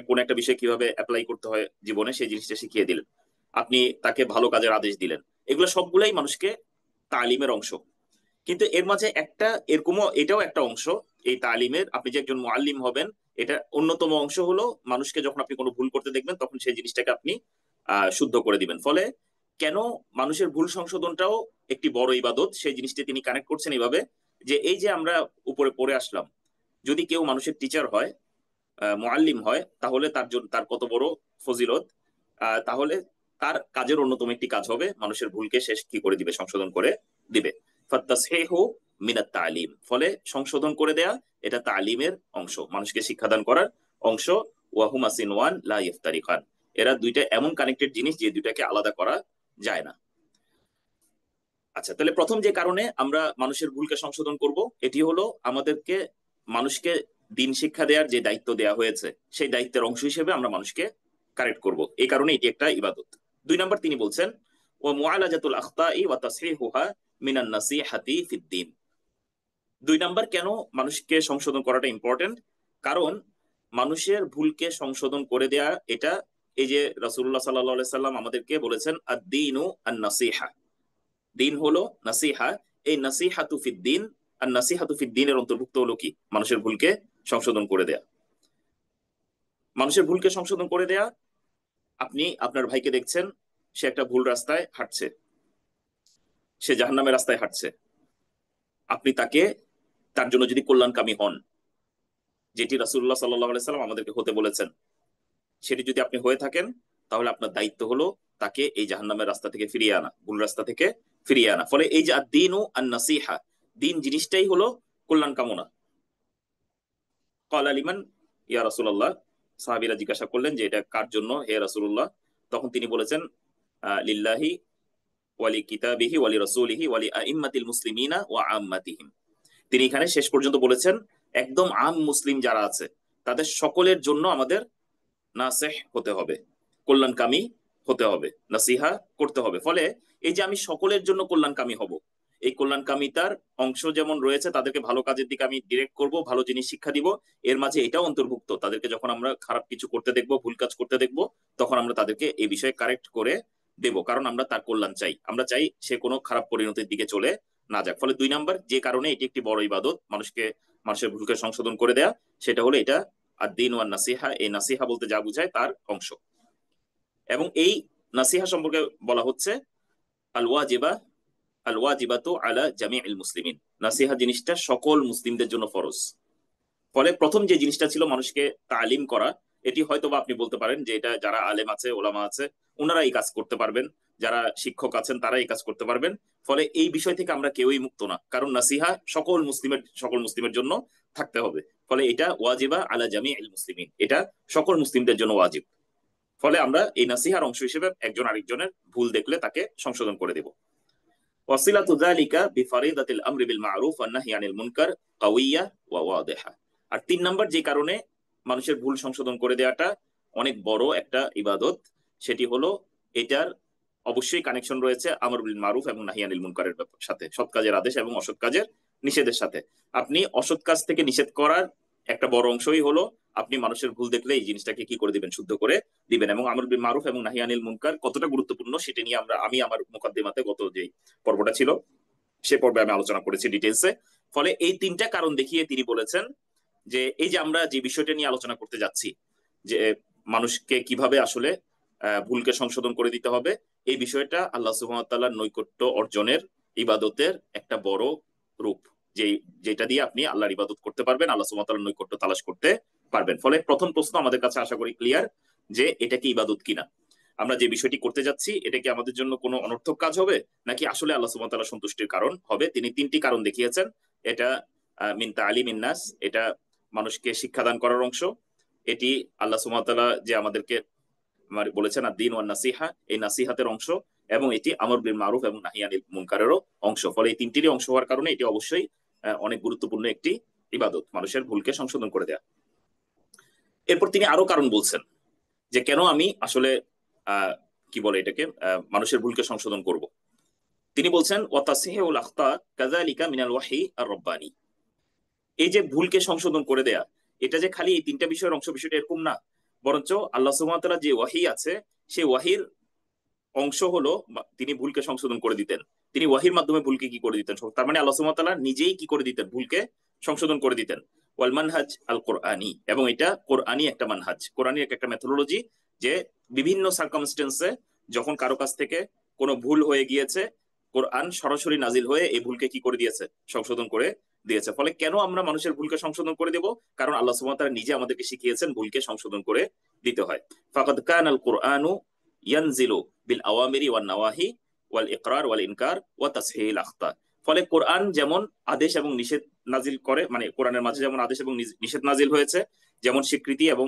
কোনো একটা বিষয় কিভাবে অ্যাপ্লাই করতে হয় জীবনে সেই জিনিসটা শিখিয়ে দিলেন, আপনি তাকে ভালো কাজের আদেশ দিলেন। এগুলো সবগুলাই মানুষকে তালিমের অংশ। কিন্তু এর মাঝে একটা এরকমও, এটাও একটা অংশ এই তালিমের, আপনি যে একজন মুআল্লিম হবেন এটা অন্যতম অংশ হলো মানুষকে যখন আপনি কোনো ভুল করতে দেখবেন তখন সেই জিনিসটাকে আপনি শুদ্ধ করে দিবেন। ফলে কেন মানুষের ভুল সংশোধনটাও একটি বড় ইবাদত, সেই জিনিসটি তিনি কানেক্ট করছেন এইভাবে যে এই যে আমরা উপরে পড়ে আসলাম, যদি কেউ মানুষের টিচার হয়, মুআল্লিম হয়, তাহলে তার জন্য তার কত বড় ফজিলত। তাহলে তার কাজের অন্যতম একটি কাজ হবে মানুষের ভুলকে শেষ কি করে দিবে? সংশোধন করে দিবে। ফাত্তাসহিহু মিনাত তালিম, ফলে সংশোধন করে দেয়া এটা তালিমের অংশ, মানুষকে শিক্ষাদান করার অংশ। ওয়াহুমা সিনওয়ান লা ইফতারিকান, এরা দুইটা এমন কানেক্টেড জিনিস যে দুইটাকে আলাদা করা যায় না। আচ্ছা, তাহলে প্রথম যে কারণে আমরা মানুষের ভুলকে সংশোধন করব এটি হলো আমাদেরকে মানুষকে দিন শিক্ষা দেওয়ার যে দায়িত্ব দেওয়া হয়েছে সেই দায়িত্বের অংশ হিসেবে আমরা মানুষকে কারেক্ট করব, এই কারণে এটি একটা ইবাদত। 2 নম্বর তিনি বলছেন ও মুআলাজাতুল আখতাই ওয়া তাসহিহুহা মিনান নাসিহাতি ফিদ্দিন। 2 নম্বর কেন মানুষকে সংশোধন করাটা ইম্পর্টেন্ট? কারণ মানুষের ভুলকে সংশোধন করে দেয়া এটা, এই যে রাসূলুল্লাহ সাল্লাল্লাহু আলাইহি সাল্লাম আমাদেরকে বলেছেন আদ-দীনু আন-নাসিহা, দিন হলো নাসিহা। এই নাসিহাতু ফিদ্দিন, আর নাসিহাতু ফিদ্দিনের অন্তর্ভুক্ত হলো কি? মানুষের ভুলকে সংশোধন করে দেয়া। মানুষের ভুলকে সংশোধন করে দেয়া, আপনি আপনার ভাইকে দেখছেন সে একটা ভুল রাস্তায় হাঁটছে, সে জাহান্নামের রাস্তায় হাঁটছে, আপনি তাকে, তার জন্য যদি কল্যাণকামী হন, যেটি রাসূলুল্লাহ সাল্লাল্লাহু আলাইহি সাল্লাম আমাদেরকে হতে বলেছেন, সেটি যদি আপনি হয়ে থাকেন তাহলে আপনার দায়িত্ব হলো তাকে এই জাহান্নামের রাস্তা থেকে ফিরিয়ে আনা, ভুল রাস্তা থেকে ফিরিয়ে আনা। ফলে এই যে আদ-দীনু আন-নাসিহা, দিন জিনিসটাই হলো কল্যাণ কামনা। ক্বালা লিমান ইয়া রাসূলুল্লাহ, সাহাবীরা জিজ্ঞাসা করলেন যে এটা কার জন্য হে রাসূলুল্লাহ? তখন তিনি বলেছেন লিল্লাহি ওয়ালি কিতাবিহি ওয়ালি রাসূলিহি ওয়ালি আইম্মাতিল মুসলিমিনা ওয়া আম্মাতিহিম। তিনি এখানে শেষ পর্যন্ত বলেছেন একদম আম মুসলিম যারা আছে তাদের সকলের জন্য আমাদের নাসেহ হতে হবে, কল্যাণকামী হতে হবে, নাসিহা করতে হবে। ফলে এই যে আমি সকলের জন্য কল্যাণকামী হব, এই কল্যাণকামিতার অংশ যেমন রয়েছে, তাদেরকে ভালো কাজের দিকে আমি ডিরেক্ট করব, ভালো জিনিস শিক্ষা দিব, এর মাঝে এটাও অন্তর্ভুক্ত তাদেরকে যখন আমরা খারাপ কিছু করতে দেখবো, ভুল কাজ করতে দেখবো, তখন আমরা তাদেরকে এই বিষয়ে কারেক্ট করে দেব, কারণ আমরা তার কল্যাণ চাই, আমরা চাই সে কোনো খারাপ পরিণতির দিকে চলে না যাক। ফলে 2 নম্বর যে কারণে এটি একটি বড় ইবাদত, মানুষের ভুলকে সংশোধন করে দেয়া, সেটা হলো এটা আর-দীন ওয়ান নাসিহা, এই নাসিহা বলতে যা বুঝায় তার অংশ। এবং এই নাসিহা সম্পর্কে বলা হচ্ছে আল ওয়াজিবা, আল ওয়াজিবাতু আলা জামিউল মুসলিমিন, নাসিহা জিনিসটা সকল মুসলিমদের জন্য ফরজ। ফলে প্রথম যে জিনিসটা ছিল মানুষকে তালিম করা, এটি হয়তো বা আপনি বলতে পারেন যে এটা যারা আলেম আছে, ওলামা আছে, ওনারা এই কাজ করতে পারবেন, যারা শিক্ষক আছেন তারা এই কাজ করতে পারবেন। ফলে এই বিষয় থেকে আমরা কেউই মুক্ত না, কারণ নাসিহা সকল মুসলিমের জন্য থাকতে হবে। ফলে এটা ওয়াজিবা আলা জামিউল মুসলিমিন, এটা সকল মুসলিমদের জন্য ওয়াজিব। ফলে আমরা এই নাসিহার অংশ হিসেবে একজন আরেকজনের ভুল দেখলে তাকে সংশোধন করে দেব। ওয়াসিলাতু যালিকা বিফারিদাতিল আমরি বিল মারুফ ওয়ান নাহyi আনিল মুনকার কাওয়িয়া ওয়া ওয়াদিহা। আর 3 নম্বর যে কারণে মানুষের ভুল সংশোধন করে দেওয়াটা অনেক বড় একটা ইবাদত, সেটি হলো এটার অবশ্যই কানেকশন রয়েছে আমর বিল মারুফ এবং নাহি আনিল মুনকারের সাথে, সৎ কাজের আদেশ এবং অসৎ কাজের নিষেধের সাথে। আপনি অসৎ কাজ থেকে নিষেধ করার একটা বড় অংশই হলো আপনি মানুষের ভুল দেখলে এই জিনিসটাকে কি করে দিবেন, শুদ্ধ করে দিবেন। এবং আমর বিল মারুফ এবং নাহি আনিল মুনকার কতটা গুরুত্বপূর্ণ সেটা নিয়ে আমি আমার মুকাদ্দিমাতে গত যে পর্বটা ছিল সে পর্বে আমি আলোচনা করেছি ডিটেলসে। ফলে এই 3টা কারণ দেখিয়ে তিনি বলেছেন যে এই যে আমরা যে বিষয়টা নিয়ে আলোচনা করতে যাচ্ছি, যে মানুষকে কিভাবে আসলে ভুলকে সংশোধন করে দিতে হবে, এই বিষয়টা আল্লাহ সুবহানাহু ওয়া তাআলার নৈকট্য অর্জনের ইবাদতের একটা বড় রূপ, যে যেটা দিয়ে আপনি আল্লাহর ইবাদত করতে পারবেন, আল্লাহ সুবহানাহু ওয়া তাআলার নৈকট্য তালাশ করতে পারবেন। ফলে প্রথম প্রশ্ন আমাদের কাছে আশা করি ক্লিয়ার, যে এটা কি ইবাদত কিনা, আমরা যে বিষয়টি করতে যাচ্ছি এটা কি আমাদের জন্য কোনো অনর্থক কাজ হবে নাকি আসলে আল্লাহ সুবহানাহু ওয়া তাআলার সন্তুষ্টির কারণ হবে। তিনি 3টি কারণ দেখিয়েছেন। এটা মিন তালিমিন নাস, এটা মানুষকে শিক্ষাদান করার অংশ। এটি আল্লাহ সুবহানাহু ওয়া তাআলা যে আমাদেরকে বলেছেন আদ-দীন ওয়ান নাসিহা, এই নাসিহাতের অংশ। এবং এটি আমর বিল মারুফ এবং নাহি আনিল মুনকারেরও অংশ। ফলে এই 3টিরই অংশ হওয়ার কারণে এটি অবশ্যই অনেক গুরুত্বপূর্ণ একটি ইবাদত, মানুষের ভুলকে সংশোধন করে দেয়া। এরপর তিনি আরো কারণ বলছেন যে কেন আমি আসলে কি বলে এটাকে মানুষের ভুলকে সংশোধন করব। তিনি বলছেন ওয়াতাসহিহুল আখতা কাযালিকা মিনাল ওয়াহি আর রব্বানি। এই যে ভুলকে সংশোধন করে দেয়া, এটা যে খালি এই 3টা বিষয়ের অংশ, বিষয়টা এরকম না, বরঞ্চ আল্লাহ সুবহানাহু ওয়া তাআলা যে ওয়াহি আছে সেই ওয়াহির অংশ হলো তিনি ভুলকে সংশোধন করে দিতেন। তিনি ওয়াহির মাধ্যমে ভুলকে কি করে দিতেন, তার মানে আল্লাহ সুবহানাহু ওয়া তাআলা নিজেই কি করে দিতেন, ভুলকে সংশোধন করে দিতেন। ওয়াল মানহাজ আল কোরআনি, এবং এটা কোরআনি একটা মানহাজ, কোরআনি একটা মেথোডোলজি, যে বিভিন্ন সার্কামস্টেন্সে যখন কারো কাছ থেকে কোনো ভুল হয়ে গিয়েছে, কোরআন সরাসরি নাজিল হয়ে এই ভুলকে কি করে দিয়েছে, সংশোধন করে দিয়েছে। ফলে কেন আমরা মানুষের ভুলকে সংশোধন করে দেব, কারণ আল্লাহ সুবহানাহু ওয়া তাআলা নিজে আমাদেরকে শিখিয়েছেন ভুলকে সংশোধন করে দিতে হয়। ফাকাদ কানাল কুরআনু ইয়ানজিলু বিল আওয়ামিরি ওয়ান নাওয়াহি ওয়াল ইকরার ওয়াল ইনকার ওয়া তাসহিহিল আখতা। ফলে কোরআন যেমন আদেশ এবং নিষেধ নাজিল করে, মানে কোরআনের মাঝে যেমন আদেশ এবং নিষেধ নাজিল হয়েছে, যেমন স্বীকৃতি এবং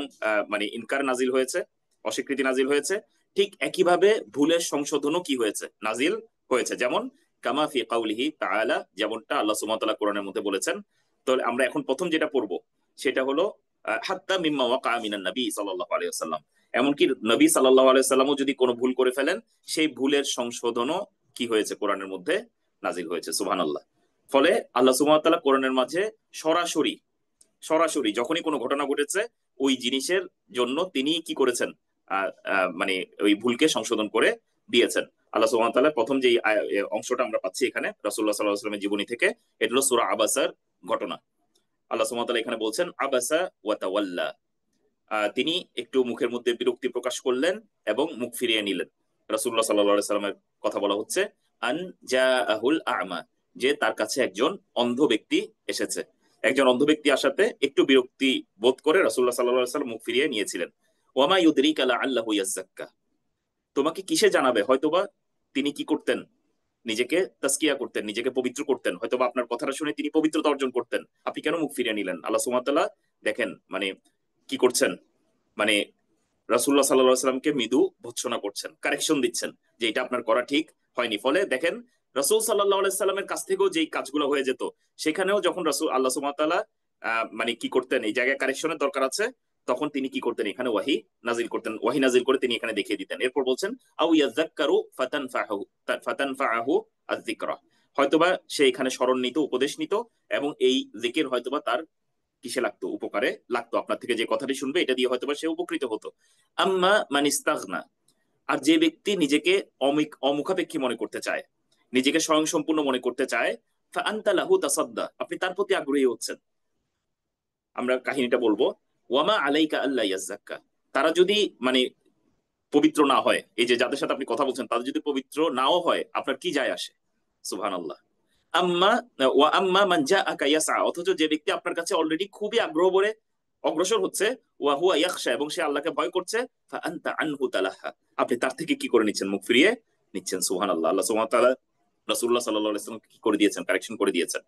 মানে ইনকার নাজিল হয়েছে, অস্বীকৃতি নাজিল হয়েছে, ঠিক একইভাবে ভুলের সংশোধনও কি হয়েছে, নাজিল হয়েছে। যেমন কামা ফি কাউলিহি তাআলা, যেমনটা আল্লাহ সুবহানাহু ওয়া তাআলা কোরআনের মধ্যে বলেছেন। তো আমরা এখন প্রথম যেটা পড়বো সেটা হলো হাত্তা মিম্মা ওয়াকা মিনান নবী সাল্লাল্লাহু আলাইহি ওয়াসাল্লাম, এমনকি নবী সাল্লাল্লাহু আলাইহি ওয়াসাল্লামও যদি কোনো ভুল করে ফেলেন, সেই ভুলের সংশোধনও কি হয়েছে, কোরআনের মধ্যে নাজিল হয়েছে। সুবহানাল্লাহ। ফলে আল্লাহ সুবহানাহু ওয়া তাআলা কোরআনের মাঝে সরাসরি সরাসরি যখনই কোনো ঘটনা ঘটেছে ওই জিনিসের জন্য তিনি কি করেছেন, মানে ওই ভুলকে সংশোধন করে দিয়েছেন। আল্লাহ সুবহানাহু ওয়া তাআলা প্রথম যে অংশটা আমরা পাচ্ছি এখানে রাসূলুল্লাহ সাল্লাল্লাহু আলাইহি ওয়াসাল্লামের জীবনী থেকে, এটা হলো সূরা আবাসার ঘটনা। আল্লাহ সুবহানাহু ওয়া তাআলা এখানে বলছেন আবাসা ওয়া তাওয়াল্লা, তিনি একটু মুখের মধ্যে বিরক্তি প্রকাশ করলেন এবং মুখ ফিরিয়ে নিলেন। রাসূলুল্লাহ সাল্লাল্লাহু আলাইহি সাল্লামের কথা বলা হচ্ছে, আন জাআহুল আ'মা, যে তার কাছে একজন অন্ধ ব্যক্তি এসেছে। একজন অন্ধ ব্যক্তি আসাতে একটু বিরক্তি বোধ করে রাসূলুল্লাহ সাল্লাল্লাহু আলাইহি সাল্লাম মুখ ফিরিয়ে নিয়েছিলেন। ওয়ামা ইউদরিকা লাআল্লাহু ইয়াযাক্কা, তোমাকে কিসে জানাবে, হয়তোবা তিনি কি করতেন, নিজেকে তাসকিয়া করতেন, নিজেকে পবিত্র করতেন, হয়তোবা আপনার কথাটা শুনে তিনি পবিত্রতা অর্জন করতেন, আপনি কেন মুখ ফিরিয়ে নিলেন। আল্লাহ সুবহানাহু ওয়া তাআলা দেখেন মানে কি করছেন, মানে রাসূলুল্লাহ সাল্লাল্লাহু আলাইহি সাল্লামকে মৃদু ভৎসনা করছেন, কারেকশন দিচ্ছেন যে এটা আপনার করা ঠিক হয়নি। ফলে দেখেন রাসূল সাল্লাল্লাহু আলাইহি সাল্লামের কাছ থেকেও যেই কাজগুলো হয়ে যেত, সেখানেও যখন রাসূল আল্লাহ সুবহানাহু ওয়া তাআলা মানে কি করতেন, এই জায়গায় কারেকশনের দরকার আছে, তখন তিনি কি করতেন, এখানে ওয়াহি নাজিল করতেন, ওয়াহি নাজিল করে তিনি এখানে দেখিয়ে দিতেন। এরপর বলছেন আউ ইয়াযাক্কারু ফাতানফাআহু আয-যিকরা, হয়তোবা সে এখানে স্মরণ নিত, উপদেশ নিত, এবং এই জিকির হয়তোবা তার কিসে লাগতো, উপকারে লাগতো, আপনার থেকে যে কথাটি শুনবে এটা দিয়ে হয়তোবা সে উপকৃত হতো। আম্মা মান ইস্তাগনা, আর যে ব্যক্তি নিজেকে অমুখাপেক্ষী মনে করতে চায়, নিজেকে স্বয়ংসম্পূর্ণ মনে করতে চায়, ফাআনতা লাহু তাসাদ্দা, আপনি তার প্রতি আগ্রহী হচ্ছেন। আমরা কাহিনীটা বলবো, ওয়ামা আলাইকা আল্লা ইয়াযাক্কা, তারা যদি মানে পবিত্র না হয়, এই যে যাদের সাথে আপনি কথা বলছেন তাদের যদি পবিত্র নাও হয়, আপনার কি যায় আসে। সুবহানাল্লাহ। আম্মা ওয়া আম্মা মান জাআকা ইয়াসআ, অথচ যে ব্যক্তি আপনার কাছে অলরেডি খুবই আগ্রহ ভরে অগ্রসর হচ্ছে, ওয়া হুয়া ইয়াখশা, এবং সে আল্লাহকে ভয় করছে, ফা আনতা আনহু তালাহা, আপনি তার থেকে কি করে নিচ্ছেন, মুখ ফিরিয়ে নিচ্ছেন। সুবহানাল্লাহ। আল্লাহ সুবহানাহু ওয়া তাআলা রাসূলুল্লাহ সাল্লাল্লাহু আলাইহি ওয়াসাল্লামকে কি করে দিয়েছেন, কারেকশন করে দিয়েছেন।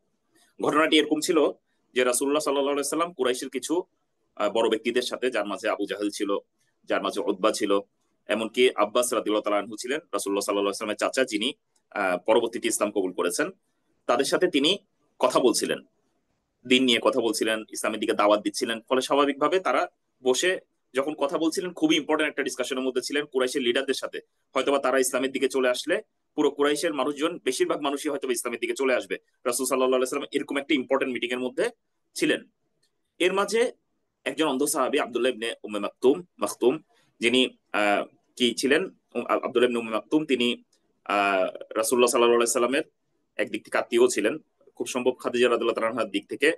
ঘটনাটি এরকম ছিল যে রাসূলুল্লাহ সাল্লাল্লাহু আলাইহি ওয়াসাল্লাম কুরাইশের কিছু বড় ব্যক্তিদের সাথে, যার মাঝে আবু জাহেল ছিল, যার মাঝে উতবা ছিল, এমনকি আব্বাস রাদিয়াল্লাহু তাআলা আনহু ছিলেন, রাসূলুল্লাহ সাল্লাল্লাহু আলাইহি ওয়াসাল্লামের চাচা, যিনি পরবর্তীতে ইসলাম কবুল করেছেন। তাদের সাথে তিনি কথা বলছিলেন, দিন নিয়ে কথা বলছিলেন, ইসলামের দিকে দাওয়াত দিচ্ছিলেন। ফলে স্বাভাবিকভাবে তারা বসে যখন কথা বলছিলেন, খুবই ইম্পর্টেন্ট একটা ডিসকাশনের মধ্যে ছিলেন কুরাইশের লিডারদের সাথে। হয়তোবা তারা ইসলামের দিকে চলে আসলে পুরো কুরাইশের মানুষজন, বেশিরভাগ মানুষই হয়তো ইসলামের দিকে চলে আসবে। রাসূল সাল্লাল্লাহু আলাইহি ওয়াসাল্লাম এরকম একটা ইম্পর্টেন্ট মিটিং এর মধ্যে ছিলেন। এর মাঝে একজন অন্ধ সাহাবী আব্দুল্লাহ ইবনে উম্মে মাকতুম, যিনি কি ছিলেন, আব্দুল্লাহ ইবনে উম্মে মাকতুম, তিনি রাসূলুল্লাহ সাল্লাল্লাহু আলাইহি সাল্লামের একদিক থেকে আত্মীয় ছিলেন, খুব সম্ভব খাদিজা রাদিয়াল্লাহু তাআলার দিক থেকে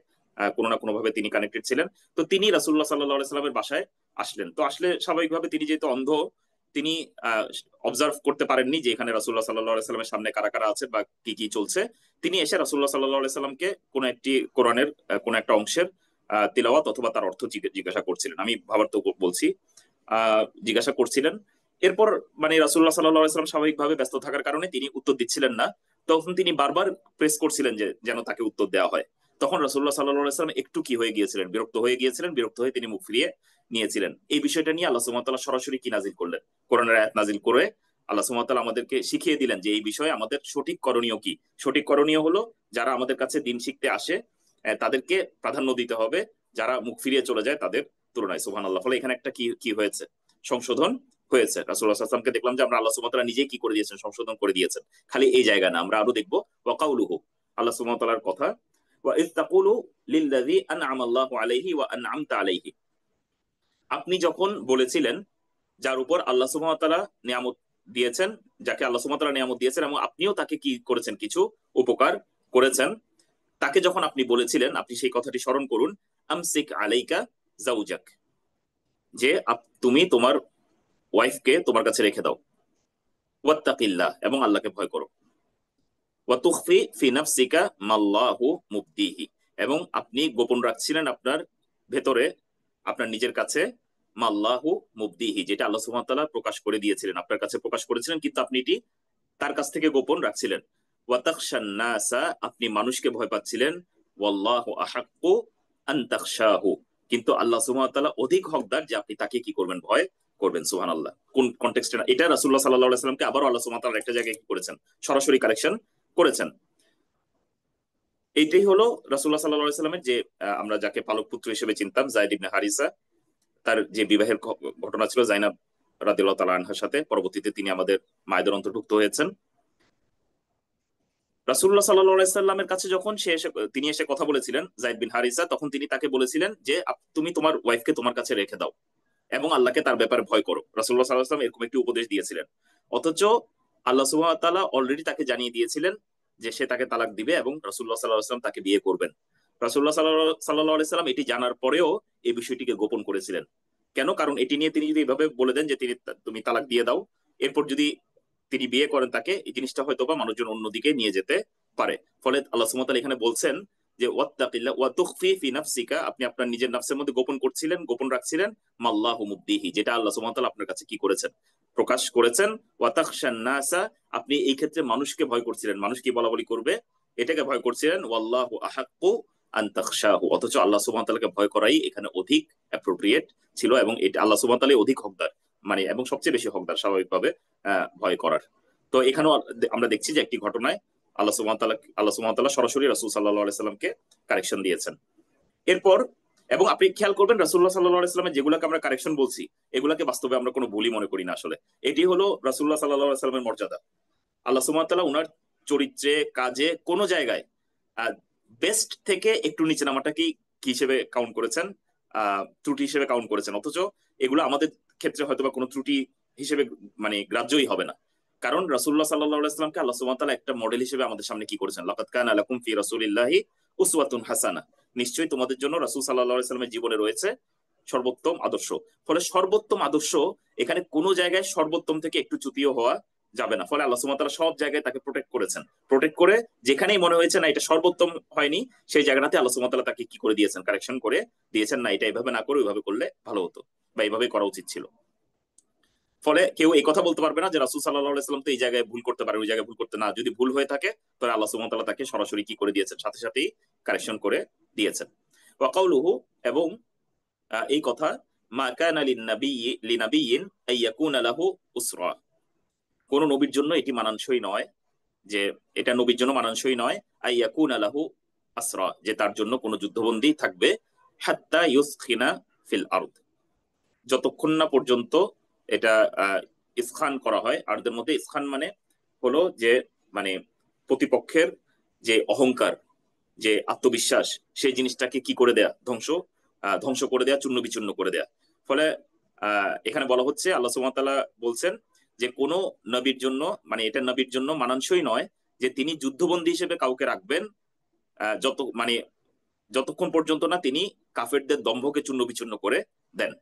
কোনো না কোনো ভাবে তিনি কানেক্টেড ছিলেন। তো তিনি রাসূলুল্লাহ সাল্লাল্লাহু আলাইহি সাল্লামের বাসায় আসলেন। তো আসলে স্বাভাবিকভাবে তিনি যেহেতু অন্ধ, তিনি অবজার্ভ করতে পারেননি যে এখানে রাসূলুল্লাহ সাল্লাল্লাহু আলাইহি সাল্লামের সামনে কারা কারা আছে বা কি কি চলছে। তিনি এসে রাসূলুল্লাহ সাল্লাল্লাহু আলাইহি সাল্লামকে কোন একটি কোরআনের কোন একটা অংশের তিলাওয়াত অথবা তার অর্থ জিজ্ঞাসা করছিলেন। আমি ভাবার্থ বলছি, জিজ্ঞাসা করছিলেন। এরপর মানে রাসূলুল্লাহ সাল্লাল্লাহু আলাইহি সাল্লাম স্বাভাবিকভাবে ব্যস্ত থাকার কারণে তিনি উত্তর দিচ্ছিলেন না। তখন তিনি বারবার প্রেস করছিলেন যে যেন তাকে উত্তর দেওয়া হয়। তখন রাসূলুল্লাহ সাল্লাল্লাহু আলাইহি সাল্লাম একটু কি হয়ে গিয়েছিলেন, বিরক্ত হয়ে গিয়েছিলেন। বিরক্ত হয়ে তিনি মুখ ফিরিয়ে নিয়েছিলেন। এই বিষয়টা নিয়ে আল্লাহ সুবহানাহু ওয়া তাআলা সরাসরি কি নাজিল করলেন, কোরআনের আয়াত নাজিল করে আল্লাহ সুবহানাহু ওয়া তাআলা আমাদেরকে শিখিয়ে দিলেন যে এই বিষয়ে আমাদের সঠিক করণীয় কি। সঠিক করণীয় হলো, যারা আমাদের কাছে দিন শিখতে আসে তাদেরকে প্রাধান্য দিতে হবে, যারা মুখ ফিরিয়ে চলে যায় তাদের তুলনায়। সুবহানাল্লাহ। ফলে এখানে একটা কি কি হয়েছে, সংশোধন হয়েছে। রাসূলুল্লাহ সাল্লাল্লাহু আলাইহি ওয়াসাল্লামকে দেখলাম যে আমরা আল্লাহ সুবহানাহু ওয়া তাআলা নিজেই কি করে দিয়েছেন, সংশোধন করে দিয়েছেন। খালি এই জায়গা না, আমরা আরো দেখবো ওয়া কাউলুহু, আল্লাহ সুবহানাহু ওয়া তাআলার কথা, ওয়া ইয তাকুলু লিল্লাযী আন'আমা আল্লাহু আলাইহি ওয়া আন'আমতা আলাইহি, আপনি যখন বলেছিলেন যার উপর আল্লাহ সুবহানাহু ওয়া তাআলা নিয়ামত দিয়েছেন, যাকে আল্লাহ সুবহানাহু ওয়া তাআলা নিয়ামত দিয়েছেন এবং আপনিও তাকে কি করেছেন, কিছু উপকার করেছেন, তাকে যখন আপনি বলেছিলেন, আপনি সেই কথাটি স্মরণ করুন, আমসিক আলাইকা জাওজাক, যে তুমি তোমার ওয়াইফকে তোমার কাছে রেখে দাও, ওয়াত্তাকিল্লাহ, এবং আল্লাহকে ভয় করো, ওয়া তুখফি ফি নাফসিকা মাল্লাহু মুবদিহি, এবং আপনি গোপন রাখছিলেন আপনার ভেতরে, আপনার নিজের কাছে, মাল্লাহু মুবদিহি, যেটা আল্লাহ সুবহানাহু ওয়া তাআলা প্রকাশ করে দিয়েছিলেন, আপনার কাছে প্রকাশ করেছিলেন, কিন্তু আপনি এটি তার কাছ থেকে গোপন রাখছিলেন। ওয়া তাখশান নাসা, আপনি মানুষকে ভয় পাচ্ছিলেন, ওয়াল্লাহু আহাক্কু আন তাখশাহু, কিন্তু আল্লাহ সুবহানাহু ওয়া তাআলা অধিক হকদার যে আপনি তাকে কি করবেন, ভয় করবেন। সুবহানাল্লাহ। কোন কনটেক্সটে না, এটা রাসূলুল্লাহ সাল্লাল্লাহু আলাইহি ওয়াসাল্লামকে আবারও আল্লাহ সুবহানাহু ওয়া তাআলা একটা জায়গায় কি করেছেন, সরাসরি কারেকশন করেছেন। এইটাই হলো রাসূলুল্লাহ সাল্লাল্লাহু আলাইহি ওয়াসাল্লামের যে আমরা যাকে পালক পুত্র হিসেবে চিনতাম, যায়েদ ইবনে হারিসা, তার যে বিবাহের ঘটনা ছিল জাইনাব রাদিয়াল্লাহু তাআলা আনহার সাথে। পরবর্তীতে তিনি আমাদের মায়েদের অন্তর্ভুক্ত হয়েছেন। রাসূলুল্লাহ সাল্লাল্লাহু আলাইহি সাল্লামের কাছে যখন তিনি এসে কথা বলেছিলেন, যায়েদ বিন হারিসা, তখন তিনি তাকে বলেছিলেন যে তুমি তোমার ওয়াইফকে তোমার কাছে রেখে দাও এবং আল্লাহকে তার ব্যাপারে ভয় করো। রাসূলুল্লাহ সাল্লাল্লাহু আলাইহি ওয়াসাল্লাম এরকম একটি উপদেশ দিয়েছিলেন। অথচ আল্লাহ সুবহানাহু ওয়া তাআলা অলরেডি তাকে জানিয়ে দিয়েছিলেন যে সে তাকে তালাক দিবে এবং রাসূলুল্লাহ সাল্লাল্লাহু আলাইহি ওয়াসাল্লাম তাকে বিয়ে করবেন। রাসূলুল্লাহ সাল্লাল্লাহু আলাইহি সাল্লাম এটি জানার পরেও এই বিষয়টিকে গোপন করেছিলেন। কেন? কারণ এটি নিয়ে তিনি যদি এভাবে বলে দেন যে তুমি তালাক দিয়ে দাও, এরপর যদি তিনি বিয়ে করেন তাকে, এই জিনিসটা হয়তো বা মানুষজন অন্যদিকে নিয়ে যেতে পারে। ফলে আল্লাহ সুবহানাহু ওয়া তাআলা এখানে বলছেন যে ওয়াত্তাকিল্লাহ ওয়া তুখফি ফি নাফসিকা, আপনি আপনার নিজের নফসের মধ্যে গোপন করছিলেন, গোপন রাখছিলেন, মাল্লাহু মুবদিহি, যেটা আল্লাহ সুবহানাহু ওয়া তাআলা আপনার কাছে কি করেছেন, প্রকাশ করেছেন। ওয়া তাখশান নাসা, আপনি এই ক্ষেত্রে মানুষকে ভয় করছিলেন, মানুষ কি বলাবলি করবে এটাকে ভয় করছিলেন। ওয়াল্লাহু আহাক্কু আন তাখশাহু, অথচ আল্লাহ সুবহানাহু ওয়া তাআলাকে ভয় করাই এখানে অধিক অ্যাপ্রোপ্রিয়েট ছিল, এবং এটা আল্লাহ সুবহানাহু ওয়া তাআলা অধিক হকদার, মানে এবং সবচেয়ে বেশি হকদার স্বাভাবিকভাবে ভয় করার। তো এখানেও আমরা দেখছি যে একটি ঘটনায় আল্লাহ সুবহানাহু ওয়া তাআলা সরাসরি রাসূল সাল্লাল্লাহু আলাইহি সাল্লামকে কারেকশন দিয়েছেন। এরপর, এবং আপনি খেয়াল করবেন রাসূলুল্লাহ সাল্লাল্লাহু আলাইহি সাল্লামের যেগুলোকে আমরা কারেকশন বলছি, এগুলাকে বাস্তবে আমরা কোনো ভুলই মনে করি না। আসলে এটি হলো রাসূলুল্লাহ সাল্লাল্লাহু আলাইহি সাল্লামের মর্যাদা। আল্লাহ সুবহানাহু ওয়া তাআলা উনার চরিত্রে, কাজে, কোনো জায়গায় বেস্ট থেকে একটু নিচে নামাটাকে কি হিসেবে কাউন্ট করেছেন, ত্রুটি হিসেবে কাউন্ট করেছেন। অথচ এগুলো আমাদের ক্ষেত্রে হয়তোবা কোনো ত্রুটি হিসেবে মানে গ্রাহ্যই হবে না। কারণ রাসূলুল্লাহ সাল্লাল্লাহু আলাইহি সাল্লামকে আল্লাহ সুবহানাহু ওয়া তাআলা একটা মডেল হিসেবে আমাদের সামনে কি করেছেন, লাকাদ কানা লাকুম ফি রাসূলিল্লাহি উসওয়াতুন হাসানাহ, নিশ্চয়ই তোমাদের জন্য রাসূল সাল্লাল্লাহু আলাইহি সাল্লামের জীবনে রয়েছে সর্বোত্তম আদর্শ। ফলে সর্বোত্তম আদর্শ, এখানে কোনো জায়গায় সর্বোত্তম থেকে একটু চ্যুতিও হওয়া যাবে না। ফলে আল্লাহ সুবহানাহু ওয়া তাআলা সব জায়গায় তাকে প্রোটেক্ট করেছেন। প্রোটেক্ট করে যেখানেই মনে হয়েছে না এটা সর্বোত্তম হয়নি, সেই জায়গাটাতে আল্লাহ সুবহানাহু ওয়া তাআলা তাকে কি করে দিয়েছেন, কারেকশন করে দিয়েছেন, না এটা এইভাবে না করে ওইভাবে করলে ভালো হতো বা এইভাবে করা উচিত ছিল। ফলে কেউ এই কথা বলতে পারবে না যে রাসূল সাল্লাল্লাহু আলাইহি ওয়াসাল্লাম তো এই জায়গায় ভুল করতে পারে, ওই জায়গায় ভুল করতে না। যদি ভুল হয়ে থাকে তাহলে আল্লাহ সুবহানাহু ওয়া তাআলা তাকে সরাসরি কি করে দিয়েছেন, সাথে সাথেই কারেকশন করে দিয়েছেন। ওয়া কাউলুহু, এবং এই কথা, মা কানা লিনাবিয়্যিন আইয়াকুনা লাহু উসরা, কোন নবীর জন্য এটি মানানসই নয়, যে এটা নবীর জন্য মানানসই নয়, আইয়াকুনা লাহু আসরা, যে তার জন্য কোনো যুদ্ধবন্দী থাকবে, হাত্তা ইউসখিনা ফিল আরদ, যতক্ষণ না পর্যন্ত এটা ইসখান করা হয়। আরদের মধ্যে ইসখান মানে হলো যে মানে প্রতিপক্ষের যে অহংকার, যে আত্মবিশ্বাস, সেই জিনিসটাকে কি করে দেয়া, ধ্বংস করে দেয়া, চূর্ণ বিচূর্ণ করে দেয়া। ফলে এখানে বলা হচ্ছে, আল্লাহ সুবহানাহু ওয়া তাআলা বলছেন যে কোন নবীর জন্য, মানে এটা নবীর জন্য মানানসই নয় যে তিনি যুদ্ধবন্দী হিসেবে কাউকে রাখবেন যতক্ষণ পর্যন্ত না তিনি কাফেরদের দম্ভকে চূর্ণ বিচূর্ণ করে দেন।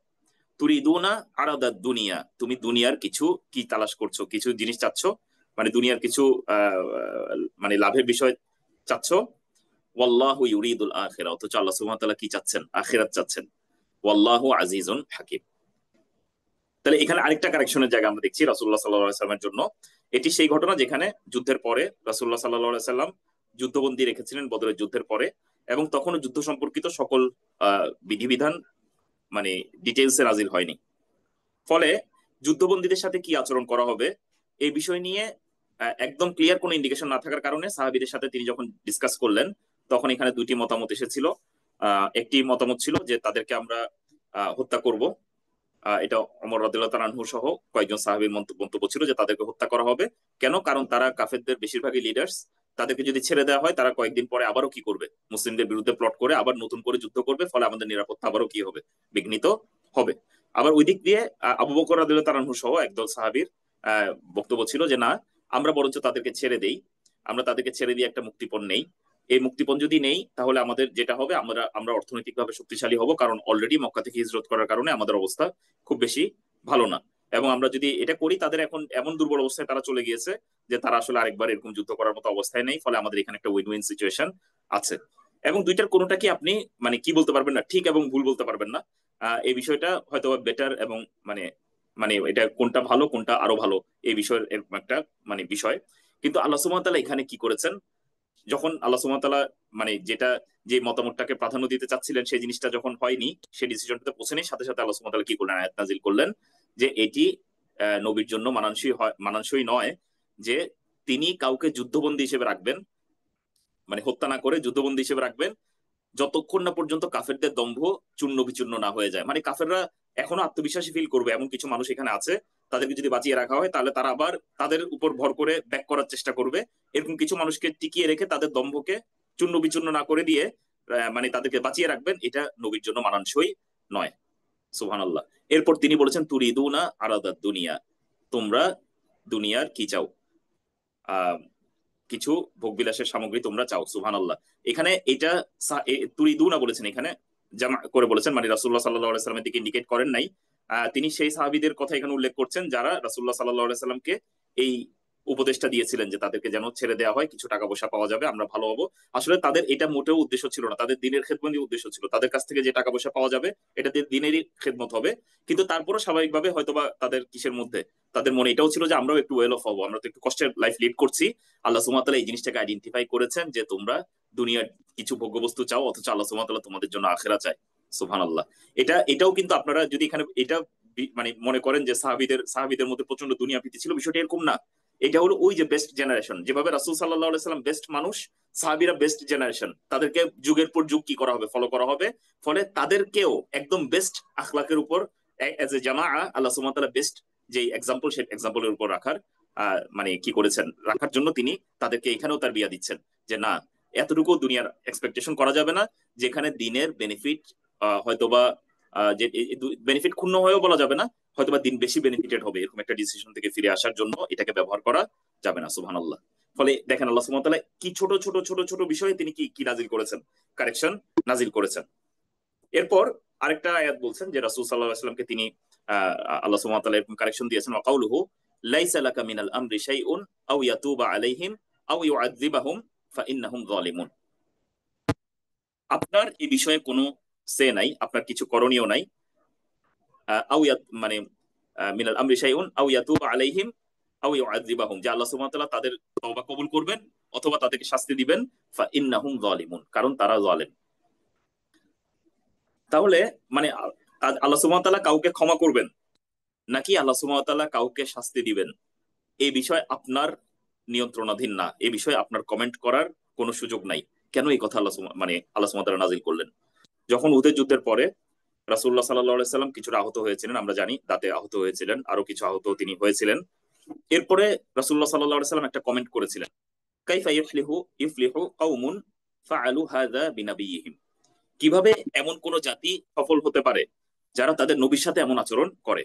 তুরিদুনা আরাদাদ দুনিয়া, তুমি দুনিয়ার কিছু কি তালাশ করছো, কিছু জিনিস চাচ্ছ, মানে দুনিয়ার কিছু আহ মানে লাভের বিষয় চাচ্ছ। ওয়াল্লাহু ইউরিদুল আখিরা, অথচ আল্লাহ সুবহানাহু ওয়া তাআলা কি চাচ্ছেন, আখিরাত চাচ্ছেন। ওয়াল্লাহু আজিজুন হাকিম। তাহলে এখানে আরেকটা কারেকশনের জায়গা আমরা দেখছি রাসূলুল্লাহ সাল্লাল্লাহু আলাইহি সাল্লামের জন্য। এটি সেই ঘটনা যেখানে যুদ্ধের পরে রাসূলুল্লাহ সাল্লাল্লাহু আলাইহি সাল্লাম যুদ্ধবন্দী রেখেছিলেন বদরের যুদ্ধের পরে, এবং তখনও যুদ্ধ সম্পর্কিত সকল বিধিবিধান মানে ডিটেইলসে নাজিল হয়নি। ফলে যুদ্ধবন্দীদের সাথে কি আচরণ করা হবে এই বিষয় নিয়ে একদম ক্লিয়ার কোনো ইন্ডিকেশন না থাকার কারণে সাহাবীদের সাথে তিনি যখন ডিসকাস করলেন, তখন এখানে দুইটি মতামত এসেছিল। একটি মতামত ছিল যে তাদেরকে আমরা হত্যা করব, এটা ওমর রাদিয়াল্লাহু তাআলা আনহু সহ কয়েকজন সাহাবীর মন্তব্য ছিল যে তাদেরকে হত্যা করা হবে। কেন? কারণ তারা কাফেরদের বেশিরভাগই লিডার্স, তাদেরকে যদি ছেড়ে দেওয়া হয় তারা কয়েকদিন পরে আবারও কি করবে, মুসলিমদের বিরুদ্ধে প্লট করে আবার নতুন করে যুদ্ধ করবে, ফলে আমাদের নিরাপত্তা আবারও কি হবে, বিঘ্নিত হবে। আবার ওই দিক দিয়ে আবু বকর রাদিয়াল্লাহু তাআলা আনহু সহ একদল সাহাবীর বক্তব্য ছিল যে না, আমরা বরঞ্চ তাদেরকে ছেড়ে দেই, আমরা তাদেরকে ছেড়ে দিয়ে একটা মুক্তিপণ নেই। এই মুক্তিপণ যদি নেই তাহলে আমাদের যেটা হবে, আমরা অর্থনৈতিকভাবে শক্তিশালী হব, কারণ অলরেডি মক্কা থেকে হিজরত করার কারণে আমাদের অবস্থা খুব বেশি ভালো না। এবং আমরা যদি এটা করি, তাদের এখন এমন দুর্বল অবস্থায় তারা চলে গিয়েছে যে তারা আসলে আরেকবার এরকম যুদ্ধ করার মতো অবস্থায় নেই। ফলে আমাদের এখানে একটা উইন উইন সিচুয়েশন আছে। এবং দুইটার কোনোটা কি আপনি মানে কি বলতে পারবেন না, ঠিক এবং ভুল বলতে পারবেন না। এই বিষয়টা হয়তো বেটার, এবং মানে মানে এটা কোনটা ভালো কোনটা আরো ভালো, এই বিষয়ের এরকম একটা মানে বিষয়। কিন্তু আল্লাহ সুবহানাহু ওয়া তাআলা এখানে কি করেছেন, যখন আল্লাহ সুবহানাহু ওয়া তাআলা মানে যে মতামতটাকে প্রাধান্য দিতে চাচ্ছিলেন সেই জিনিসটা যখন হয়নি, সেই ডিসিশনটাতে পৌঁছেনি, সাথে সাথে আল্লাহ সুবহানাহু ওয়া তাআলা কি করলেন, আয়াত নাযিল করলেন যে এটি নবীর জন্য মানানসই নয় যে তিনি কাউকে যুদ্ধবন্দী হিসেবে রাখবেন, মানে হত্যা না করে যুদ্ধবন্দী হিসেবে রাখবেন, যতক্ষণ না পর্যন্ত কাফেরদের দম্ভ চূর্ণ বিচূর্ণ না হয়ে যায়। মানে কাফেররা এখনো আত্মবিশ্বাসী ফিল করবে, এমন কিছু মানুষ এখানে আছে, তাদেরকে যদি বাঁচিয়ে রাখা হয় তাহলে তারা আবার তাদের উপর ভর করে ব্যাক করার চেষ্টা করবে। এরকম কিছু মানুষকে টিকিয়ে রেখে তাদের দম্ভকে চূর্ণ বিচূর্ণ না করে দিয়ে মানে তাদেরকে বাঁচিয়ে রাখবেন, এটা নবীর জন্য মানানসই নয়। সুবহানাল্লাহ। এরপর তিনি বলেছেন, তুরিদুনা আরাদাদ দুনিয়া, তোমরা দুনিয়ার কি চাও, আহ কিছু ভোগবিলাসের সামগ্রী তোমরা চাও। সুবহানাল্লাহ। এখানে এটা তুরিদুনা বলেছেন, এখানে জামা করে বলেছেন, মানে রাসূলুল্লাহ সাল্লাল্লাহু আলাইহি সাল্লামের দিকে ইন্ডিকেট করেন নাই। তিনি সেই সাহাবীদের কথা এখানে উল্লেখ করছেন যারা রাসূলুল্লাহ সাল্লাল্লাহু আলাইহি সাল্লামকে এই উপদেশটা দিয়েছিলেন যে তাদেরকে যেন ছেড়ে দেওয়া হয়, কিছু টাকা পয়সা পাওয়া যাবে, আমরা ভালো হবো। আসলে তাদের এটা মোটেও উদ্দেশ্য ছিল না, তাদের দিনের খেদমতই উদ্দেশ্য ছিল, তাদের কাছ থেকে যে টাকা পয়সা পাওয়া যাবে এটা দিয়ে দিনেরই খেদমত হবে। কিন্তু তারপরে স্বাভাবিকভাবে হয়তোবা তাদের কিসের মধ্যে, তাদের মনে এটাও ছিল যে আমরাও একটু ওয়েল অফ হবো, আমরা তো একটু কষ্টের লাইফ লিড করছি। আল্লাহ সুবহানাহু ওয়া তাআলা এই জিনিসটাকে আইডেন্টিফাই করেছেন যে তোমরা দুনিয়ার কিছু ভোগ্যবস্তু চাও, অথচ আল্লাহ সুবহানাহু ওয়া তাআলা তোমাদের জন্য আখিরাত চায়। সুবহানাল্লাহ। এটাও কিন্তু আপনারা যদি এখানে এটা মানে মনে করেন যে সাহাবীদের মধ্যে প্রচন্ড দুনিয়া প্রীতি ছিল, বিষয়টা এরকম না। এটা হলো ওই যে বেস্ট জেনারেশন, যেভাবে রাসূল সাল্লাল্লাহু আলাইহি সাল্লাম বেস্ট মানুষ, সাহাবীরা বেস্ট জেনারেশন, তাদেরকে যুগের পর যুগ কি করা হবে, ফলো করা হবে। ফলে তাদেরকেও একদম বেস্ট আখলাকের উপর এজ এ জামা আল্লাহ সুবহানাহু ওয়া তাআলা বেস্ট যে এক্সাম্পল, সেই এক্সাম্পলের উপর রাখার মানে কি করেছেন, রাখার জন্য তিনি তাদেরকে এখানেও তার বিয়া দিচ্ছেন যে না, এতটুকু দুনিয়ার এক্সপেকটেশন করা যাবে না, যেখানে দিনের বেনিফিট হয়তোবা যে বেনিফিট ক্ষুণ্ণ হয়েও বলা যাবে না, হয়তোবা দিন বেশি বেনিফিটেড হবে, এরকম একটা ডিসিশন থেকে ফিরে আসার জন্য এটাকে ব্যবহার করা যাবে না। সুবহানাল্লাহ। ফলে দেখেন আল্লাহ সুবহানাহু ওয়া তাআলা কি ছোট ছোট ছোট ছোট বিষয়ে তিনি কি কি নাজিল করেছেন, কারেকশন নাজিল করেছেন। এরপর আরেকটা আয়াত বলছেন যে রাসূল সাল্লাল্লাহু আলাইহি ওয়াসাল্লামকে তিনি আল্লাহ সুবহানাহু ওয়া তাআলা এরকম কারেকশন দিয়েছেন, ওয়া কাউলুহু, লাইসা লাকা মিনাল আমরি শাইউন আও ইয়াতুবা আলাইহিম আও ইউআযযিবাহুম ফাইন্নাহুম যালিমুন। আপনার এই বিষয়ে কোনো সে নাই, আপনার কিছু করণীয় নাই। আও ইয়াত মানে মিনাল আমরি শাইউন আও ইয়াতুবা আলাইহিম আও ইউআযযিবাহুম, যে আল্লাহ সুবহানাহু ওয়া তাআলা তাদের তওবা কবুল করবেন অথবা তাদেরকে শাস্তি দিবেন, ফাইন্নাহুম যালিমুন, কারণ তারা জালেম। তাহলে মানে আল্লাহ সুবহানাহু ওয়া তাআলা কাউকে ক্ষমা করবেন নাকি আল্লাহ সুবহানাহু ওয়া তাআলা কাউকে শাস্তি দিবেন, এই বিষয় আপনার নিয়ন্ত্রণাধীন না, এই বিষয়ে আপনার কমেন্ট করার কোনো সুযোগ নাই। কেন এই কথা আল্লাহ সুবহানাহু ওয়া তাআলা নাজিল করলেন? যখন উহুদের যুদ্ধের পরে রাসূলুল্লাহ সাল্লাল্লাহু আলাইহি সাল্লাম কিছুটা আহত হয়েছিলেন, আমরা জানি দাঁতে আহত হয়েছিলেন, আরো কিছু আহত তিনি হয়েছিলেন। এরপরে রাসূলুল্লাহ সাল্লাল্লাহু আলাইহি সাল্লাম একটা কমেন্ট করেছিলেন, কাইফা ইফলিহু কওমুন ফাআলু হাযা বিনাবিয়িহিম, কিভাবে এমন কোন জাতি সফল হতে পারে যারা তাদের নবীর সাথে এমন আচরণ করে।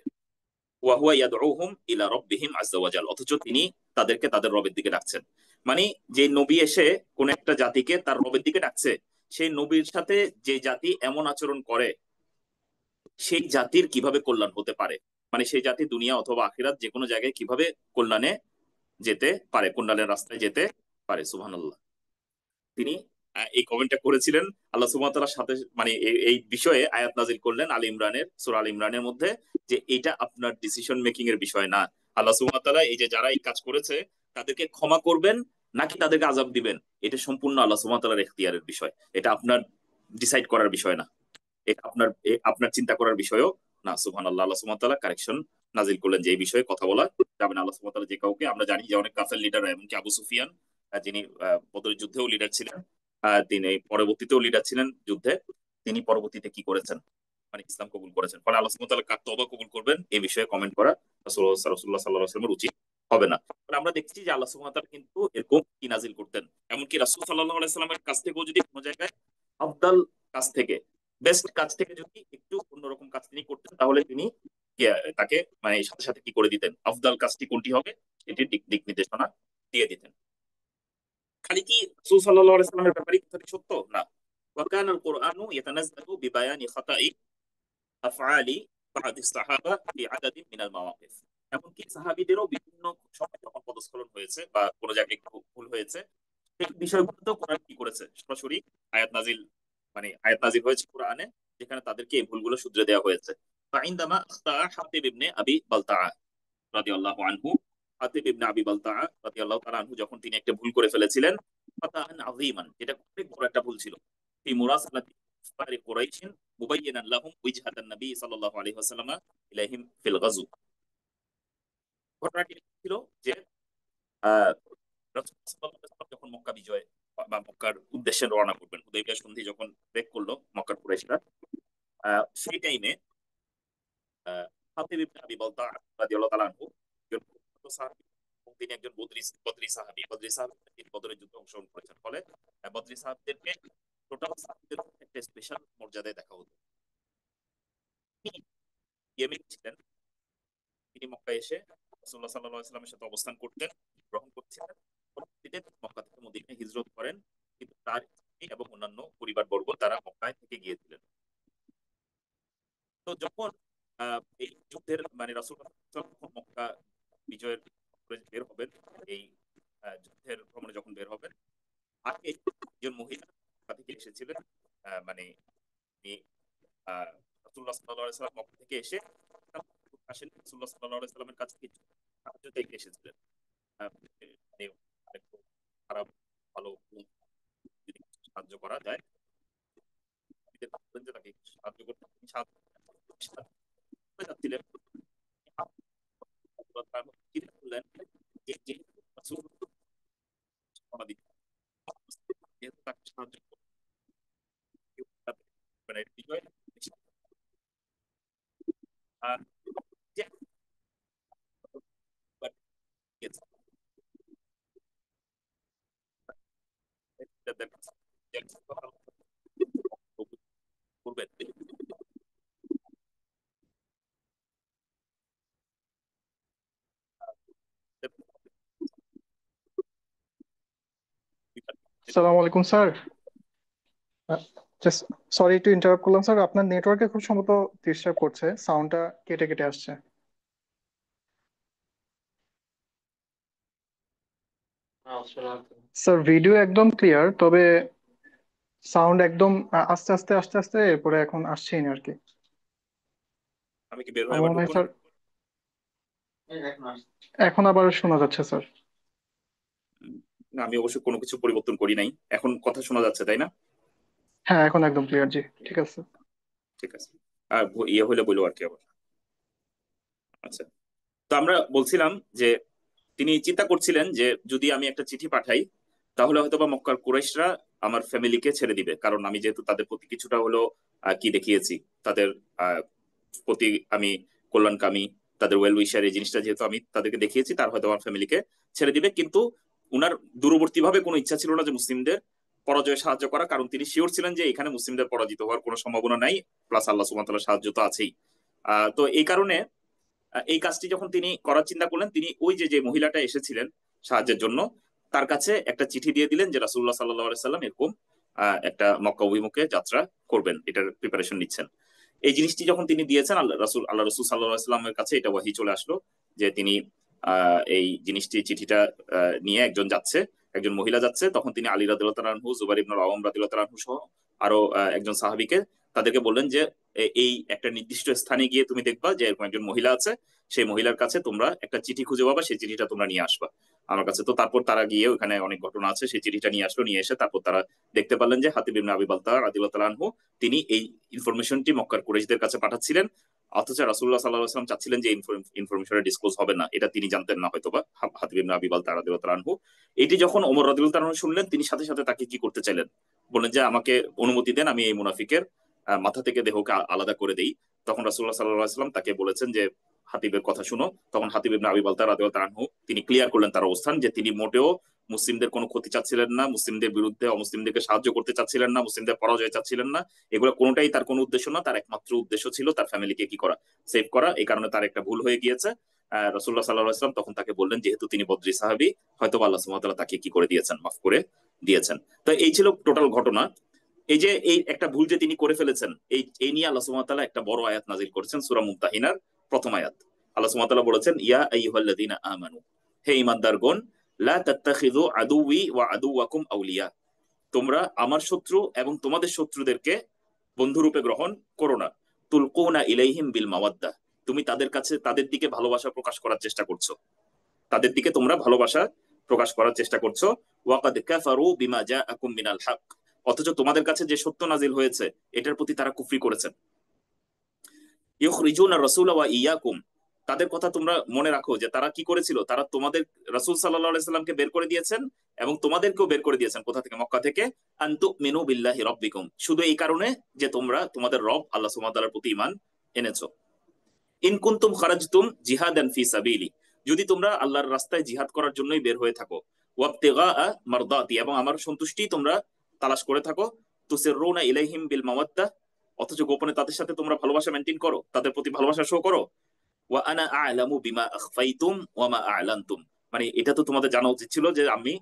ওয়া হুয়া ইয়াদউহুম ইলা রাব্বিহিম আযজা ওয়া জাল, অথচ তিনি তাদেরকে তাদের রবের দিকে ডাকছেন। মানে যে নবী এসে কোন একটা জাতিকে তার রবের দিকে ডাকছে, সেই নবীর সাথে যে জাতি এমন আচরণ করে সেই জাতির কিভাবে কল্যাণ হতে পারে, মানে সেই জাতি দুনিয়া অথবা আখিরাত যে কোনো জায়গায় কিভাবে কল্যাণে যেতে পারে, কল্যাণের রাস্তায় যেতে পারে। সুবহানাল্লাহ। তিনি এই কমেন্টটা করেছিলেন। আল্লাহ সুবহানাহু ওয়া তাআলার সাথে মানে এই বিষয়ে আয়াত নাজিল করলেন আলী ইমরানের, সূরা আলী ইমরানের মধ্যে, যে এটা আপনার ডিসিশন মেকিং এর বিষয় না। আল্লাহ সুবহানাহু ওয়া তাআলা এই যে যারা এই কাজ করেছে তাদেরকে ক্ষমা করবেন নাকি তাদেরকে আযাব দিবেন, এটা সম্পূর্ণ আল্লাহ সুবহানাহু ওয়া তাআলার এখতিয়ারের বিষয়, এটা আপনার ডিসাইড করার বিষয় না, এটা আপনার চিন্তা করার বিষয়ও না। সুবহানাল্লাহ। আল্লাহ সুবহানাহু ওয়া তাআলা কারেকশন নাজিল করলেন যে এই বিষয়ে কথা বলা যাবে না। আল্লাহ সুবহানাহু ওয়া তাআলা যে কাউকে, আমরা জানি যে অনেক কাফের লিডার, এমনকি আবু সুফিয়ান যিনি বদরের যুদ্ধেও লিডার ছিলেন, তিনি পরবর্তীতেও লিডার ছিলেন যুদ্ধে, তিনি পরবর্তীতে কি করেছেন, মানে ইসলাম কবুল করেছেন। ফলে আল্লাহ সুবহানাহু ওয়া তাআলা কার তওবা কবুল করবেন এই বিষয়ে কমেন্ট করা রাসূলুল্লাহ সাল্লাল্লাহু আলাইহি ওয়াসাল্লামের উচিত হবে না। ফলে আমরা দেখছি যে আল্লাহ সুবহানাহু ওয়া তাআলা কিন্তু এরকম কি নাজিল করতেন, এমনকি রাসূল সাল্লাল্লাহু আলাইহি ওয়াসাল্লামের কাছ থেকেও যদি কোনো জায়গায় আফদাল কাজ থেকে, বেস্ট কাজ থেকে যদি একটু অন্যরকম কাজ তিনি করতেন, তাহলে তিনি তাকে মানে সাথে সাথে কি করে দিতেন, আফদাল কাজটি কোনটি হবে এটি দিক দিক নির্দেশনা দিয়ে দিতেন। খালি কি রাসূল সাল্লাল্লাহু আলাইহি সাল্লামের ব্যাপারে কথাটি সত্য না, ওয়া কানা আল কুরআনু ইয়াতানাজ্জালু বিবায়ানি খাতাই আফআলি বা'দি সাহাবা ফি আদাদিন মিনাল মাওয়াকিফ, এমনকি সাহাবীদেরও বিভিন্ন সময় যখন পদস্খলন হয়েছে বা কোনো জায়গায় একটু ভুল হয়েছে, সেই বিষয়গুলোতেও কোরআন কি করেছে, সরাসরি আয়াত নাজিল আয়াত নাজিল হয়েছে কোরআনে, যেখানে তাদেরকে এই ভুলগুলো শুধরে দেওয়া হয়েছে। ফাইন্দামা আখতা হাতিব ইবনে আবি বালতাআ রাদিয়াল্লাহু আনহু, হাতিব ইবনে আবি বালতাআ রাদিয়াল্লাহু তাআলা আনহু যখন তিনি একটা ভুল করে ফেলেছিলেন, ফাতাহান আযীমান, যেটা অনেক বড় একটা ভুল ছিল, ফি মুরাসালাতি কুফারি কুরাইশ মুবায়্যিনান লাহুম ওয়াজহাতান নবী সাল্লাল্লাহু আলাইহি ওয়াসাল্লাম ইলাইহিম ফিল গাজু। ঘটনাটি ছিল যে রাসূল সাল্লাল্লাহু আলাইহি ওয়াসাল্লাম যখন মক্কা বিজয় বা মক্কার উদ্দেশ্যে রওনা করবেন, হুদাইবিয়া সন্ধি যখন ব্রেক করলো মক্কার কুরাইশরা, সেই টাইমে হাতিব ইবনে আবি বালতাআ রাদিয়াল্লাহু তাআলা আনহু একজন প্রখ্যাত সাহাবী, এবং তিনি একজন বদরি সাহাবী, তিনি বদরের যুদ্ধে অংশগ্রহণ করেছেন। ফলে বদরি সাহাবীদেরকে টোটাল সাহাবীদের একটা স্পেশাল মর্যাদায় দেখা হতো। তিনি ইয়েমেনে ছিলেন, তিনি মক্কায় এসে রাসূলুল্লাহ সাল্লাল্লাহু আলাইহি ওয়াসাল্লামের সাথে অবস্থান করতেন, গ্রহণ করছিলেন। পরবর্তীতে মক্কা থেকে মদিনায় হিজরত করেন, কিন্তু তার স্ত্রী এবং অন্যান্য পরিবারবর্গ তারা মক্কায় থেকে গিয়েছিলেন। তো যখন এই যুদ্ধের রাসূল যখন মক্কা বিজয়ের বের হবেন, এই যুদ্ধের ভ্রমণে যখন বের হবেন, আগে একজন মহিলা মক্কা থেকে এসেছিলেন, মানে তিনি রাসূলুল্লাহ সাল্লাল্লাহু আলাইহি ওয়াসাল্লাম মক্কা থেকে এসে আসেন রাসূলুল্লাহ সাল্লাল্লাহু আলাইহি ওয়াসাল্লামের কাছে কিছু সাহায্য চাইতে এসেছিলেন। মানে আরেকটু খারাপ ভালো যদি কিছু সাহায্য করা যায়, তিনি বললেন যে তাকে একটু সাহায্য করতে, তিনি সাহায্য করে যাচ্ছিলেন। তিনি বললেন যে যেহেতু রাসূল সমাধি, যেহেতু তাকে সাহায্য করতে বিজয় আহ, যে করবেন। আসসালামু আলাইকুম sir. Just sorry to interrupt করলাম স্যার, আপনার নেটওয়ার্কে খুব সম্ভবত ডিস্টার্ব করছে, সাউন্ডটা কেটে কেটে আসছে। স্যার ভিডিও একদম ক্লিয়ার, তবে সাউন্ড একদম আস্তে আস্তে আস্তে আস্তে, এরপরে এখন আসছেই না আর কি। আমি কি বের হয়ে আমার আবার মনে হয় ঢুকবো স্যার নাকি? এখন আবার শোনা যাচ্ছে স্যার। না, আমি অবশ্য কোনো কিছু পরিবর্তন করি নাই, এখন কথা শোনা যাচ্ছে তাই না? হ্যাঁ এখন একদম ক্লিয়ার, জি ঠিক আছে। ঠিক আছে। আর ইয়ে হলে বলবো আর কি আবার। আচ্ছা, তো আমরা বলছিলাম যে তিনি চিন্তা করছিলেন যে যদি আমি একটা চিঠি পাঠাই তাহলে হয়তোবা মক্কার কুরাইশরা আমার ফ্যামিলিকে ছেড়ে দিবে, কারণ আমি যেহেতু তাদের প্রতি কিছুটা হলো কি দেখিয়েছি, তাদের আহ, প্রতি আমি কল্যাণকামী, তাদের ওয়েল উইশার, এই জিনিসটা যেহেতু আমি তাদেরকে দেখিয়েছি, তার হয়তো আমার ফ্যামিলিকে ছেড়ে দিবে। কিন্তু উনার দূরবর্তী ভাবে কোনো ইচ্ছা ছিল না যে মুসলিমদের পরাজয়ে সাহায্য করা, কারণ তিনি শিওর ছিলেন যে এখানে মুসলিমদের পরাজিত হওয়ার কোনো সম্ভাবনা নাই, প্লাস আল্লাহ সুবহানাহু ওয়া তাআলার সাহায্য তো আছেই। তো এই কারণে এই কাজটি যখন তিনি করার চিন্তা করলেন, তিনি ওই যে যে মহিলাটা এসেছিলেন সাহায্যের জন্য, তার কাছে একটা চিঠি দিয়ে দিলেন যে রাসূলুল্লাহ সাল্লাল্লাহু আলাইহি সাল্লাম এরকম একটা মক্কা অভিমুখে যাত্রা করবেন, এটার প্রিপারেশন নিচ্ছেন। এই জিনিসটি যখন তিনি দিয়েছেন, আল্লাহ রসুল সাল্লাল্লাহু আলাইহি সাল্লামের কাছে এটা ওয়াহি চলে আসলো যে তিনি এই জিনিসটি, চিঠিটা নিয়ে একজন যাচ্ছে, একজন মহিলা যাচ্ছে। তখন তিনি আলী রাদিয়াল্লাহু তাআলা আনহু, জুবাইর ইবনে আওয়াম রাদিয়াল্লাহু তাআলা আনহু সহ আরো একজন সাহাবীকে, তাদেরকে বললেন যে এই একটা নির্দিষ্ট স্থানে গিয়ে তুমি দেখবা যে এরকম একজন মহিলা আছে, সেই মহিলার কাছে তোমরা একটা চিঠি খুঁজে পাবা, সেই চিঠিটা তোমরা নিয়ে আসবা আমার কাছে। তো তারপর তারা গিয়ে, ওখানে অনেক ঘটনা আছে, সেই চিঠিটা নিয়ে আসলো, নিয়ে এসে তারপর তারা দেখতে পারলেন যে হাতিব ইবনে আবি বালতাআ রাদিয়াল্লাহু তাআলা আনহু তিনি এই ইনফরমেশনটি মক্কার কুরাইশদের কাছে পাঠাচ্ছিলেন। অথচ রাসূলুল্লাহ সাল্লাল্লাহু আলাইহি ওয়াসাল্লাম চাচ্ছিলেন যে ইনফরমেশনটা ডিসক্লোজ হবে না, এটা তিনি জানতেন না হয়তোবা, হাতিব ইবনে আবি বালতাআ রাদিয়াল্লাহু তাআলা আনহু। এটি যখন ওমর রাদিয়াল্লাহু তাআলা আনহু শুনলেন, তিনি সাথে সাথে তাকে কি করতে চাইলেন, বললেন যে আমাকে অনুমতি দেন, আমি এই মুনাফিকের মাথা থেকে দেহকে আলাদা করে দেই। তখন রাসূলুল্লাহ সাল্লাল্লাহু আলাইহি ওয়াসাল্লাম তাকে বলেছেন যে হাতিবের কথা শুনো। তখন হাতিব ইবনে আবি বালতাআ রাদিয়াল্লাহু তাআলা আনহু তিনি ক্লিয়ার করলেন তার অবস্থান, যে তিনি মোটেও মুসলিমদের কোনো ক্ষতি চাচ্ছিলেন না, মুসলিমদের বিরুদ্ধে অমুসলিমদেরকে সাহায্য করতে চাচ্ছিলেন না, মুসলিমদের পরাজয় চাচ্ছিলেন না। এগুলো কোনোটাই তার কোনো উদ্দেশ্য না, তার একমাত্র উদ্দেশ্য ছিল তার ফ্যামিলিকে কি করা, সেভ করা। এই কারণে তার একটা ভুল হয়ে গিয়েছে। রাসূলুল্লাহ সাল্লাল্লাহু আলাইহি ওয়াসাল্লাম তখন তাকে বললেন, যেহেতু তিনি বদরি সাহাবী, হয়তো আল্লাহ সুবহানাহু ওয়া তাআলা তাকে কি করে দিয়েছেন, মাফ করে দিয়েছেন। তো এই ছিল টোটাল ঘটনা। এই যে এই একটা ভুল যে তিনি করে ফেলেছেন, এই নিয়ে আল্লাহ সুবহানাহু ওয়া তাআলা একটা বড় আয়াত নাযিল করেছেন, সূরা মুমতাহিনার প্রথম আয়াত। আল্লাহ সুবহানাহু ওয়া তাআলা বলেছেন, ইয়া আইয়ুহাল্লাযীনা আমানু, হে ঈমানদারগণ, লা তাত্তাখিযু আদুওয়ি ওয়া আদুওয়াকুম আউলিয়া, তোমরা আমার শত্রু এবং তোমাদের শত্রুদেরকে বন্ধুরূপে গ্রহণ করো না। তুলকুনা ইলাইহিম বিল মাওয়াদ্দা, তুমি তাদের কাছে, তাদের দিকে ভালোবাসা প্রকাশ করার চেষ্টা করছো, তাদের দিকে তোমরা ভালোবাসা প্রকাশ করার চেষ্টা করছো। ওয়াকাদ কাফারু বিমা জাআকুম মিনাল হক, অথচ তোমাদের কাছে যে সত্য নাজিল হয়েছে এটার প্রতি তারা কুফরি করেছেন। ইউখরিজুনা রাসূলা ওয়া ইয়াকুম, তাদের কথা তোমরা মনে রাখো যে তারা কি করেছিল, তারা তোমাদের রাসূল সাল্লাল্লাহু আলাইহি সাল্লামকে বের করে দিয়েছেন এবং তোমাদেরকেও বের করে দিয়েছেন। কোথা থেকে? মক্কা থেকে। আনতু মিনু বিল্লাহি রাব্বিকুম, শুধু এই কারণে যে তোমরা তোমাদের রব আল্লাহ সুবহানাহু ওয়া তাআলার প্রতি ঈমান এনেছো। ইন কুনতুম খারাজতুম জিহাদান ফি সাবিলি, যদি তোমরা আল্লাহর রাস্তায় জিহাদ করার জন্যই বের হয়ে থাকো, ওয়াবতিগা মারদাতি, এবং আমার সন্তুষ্টি তোমরা তালাশ করে থাকো, তুসিরুনা ইলাইহিম বিল মাওয়াদ্দা, অথচ গোপনে তাদের সাথে তোমরা ভালোবাসা মেনটেন করো, তাদের প্রতি ভালোবাসা শো করো। ওয়া আনা আ'লামু বিমা আখফাইতুম ওয়া মা আ'লানতুম, মানে এটা তো তোমাদের জানা উচিত ছিল যে আমি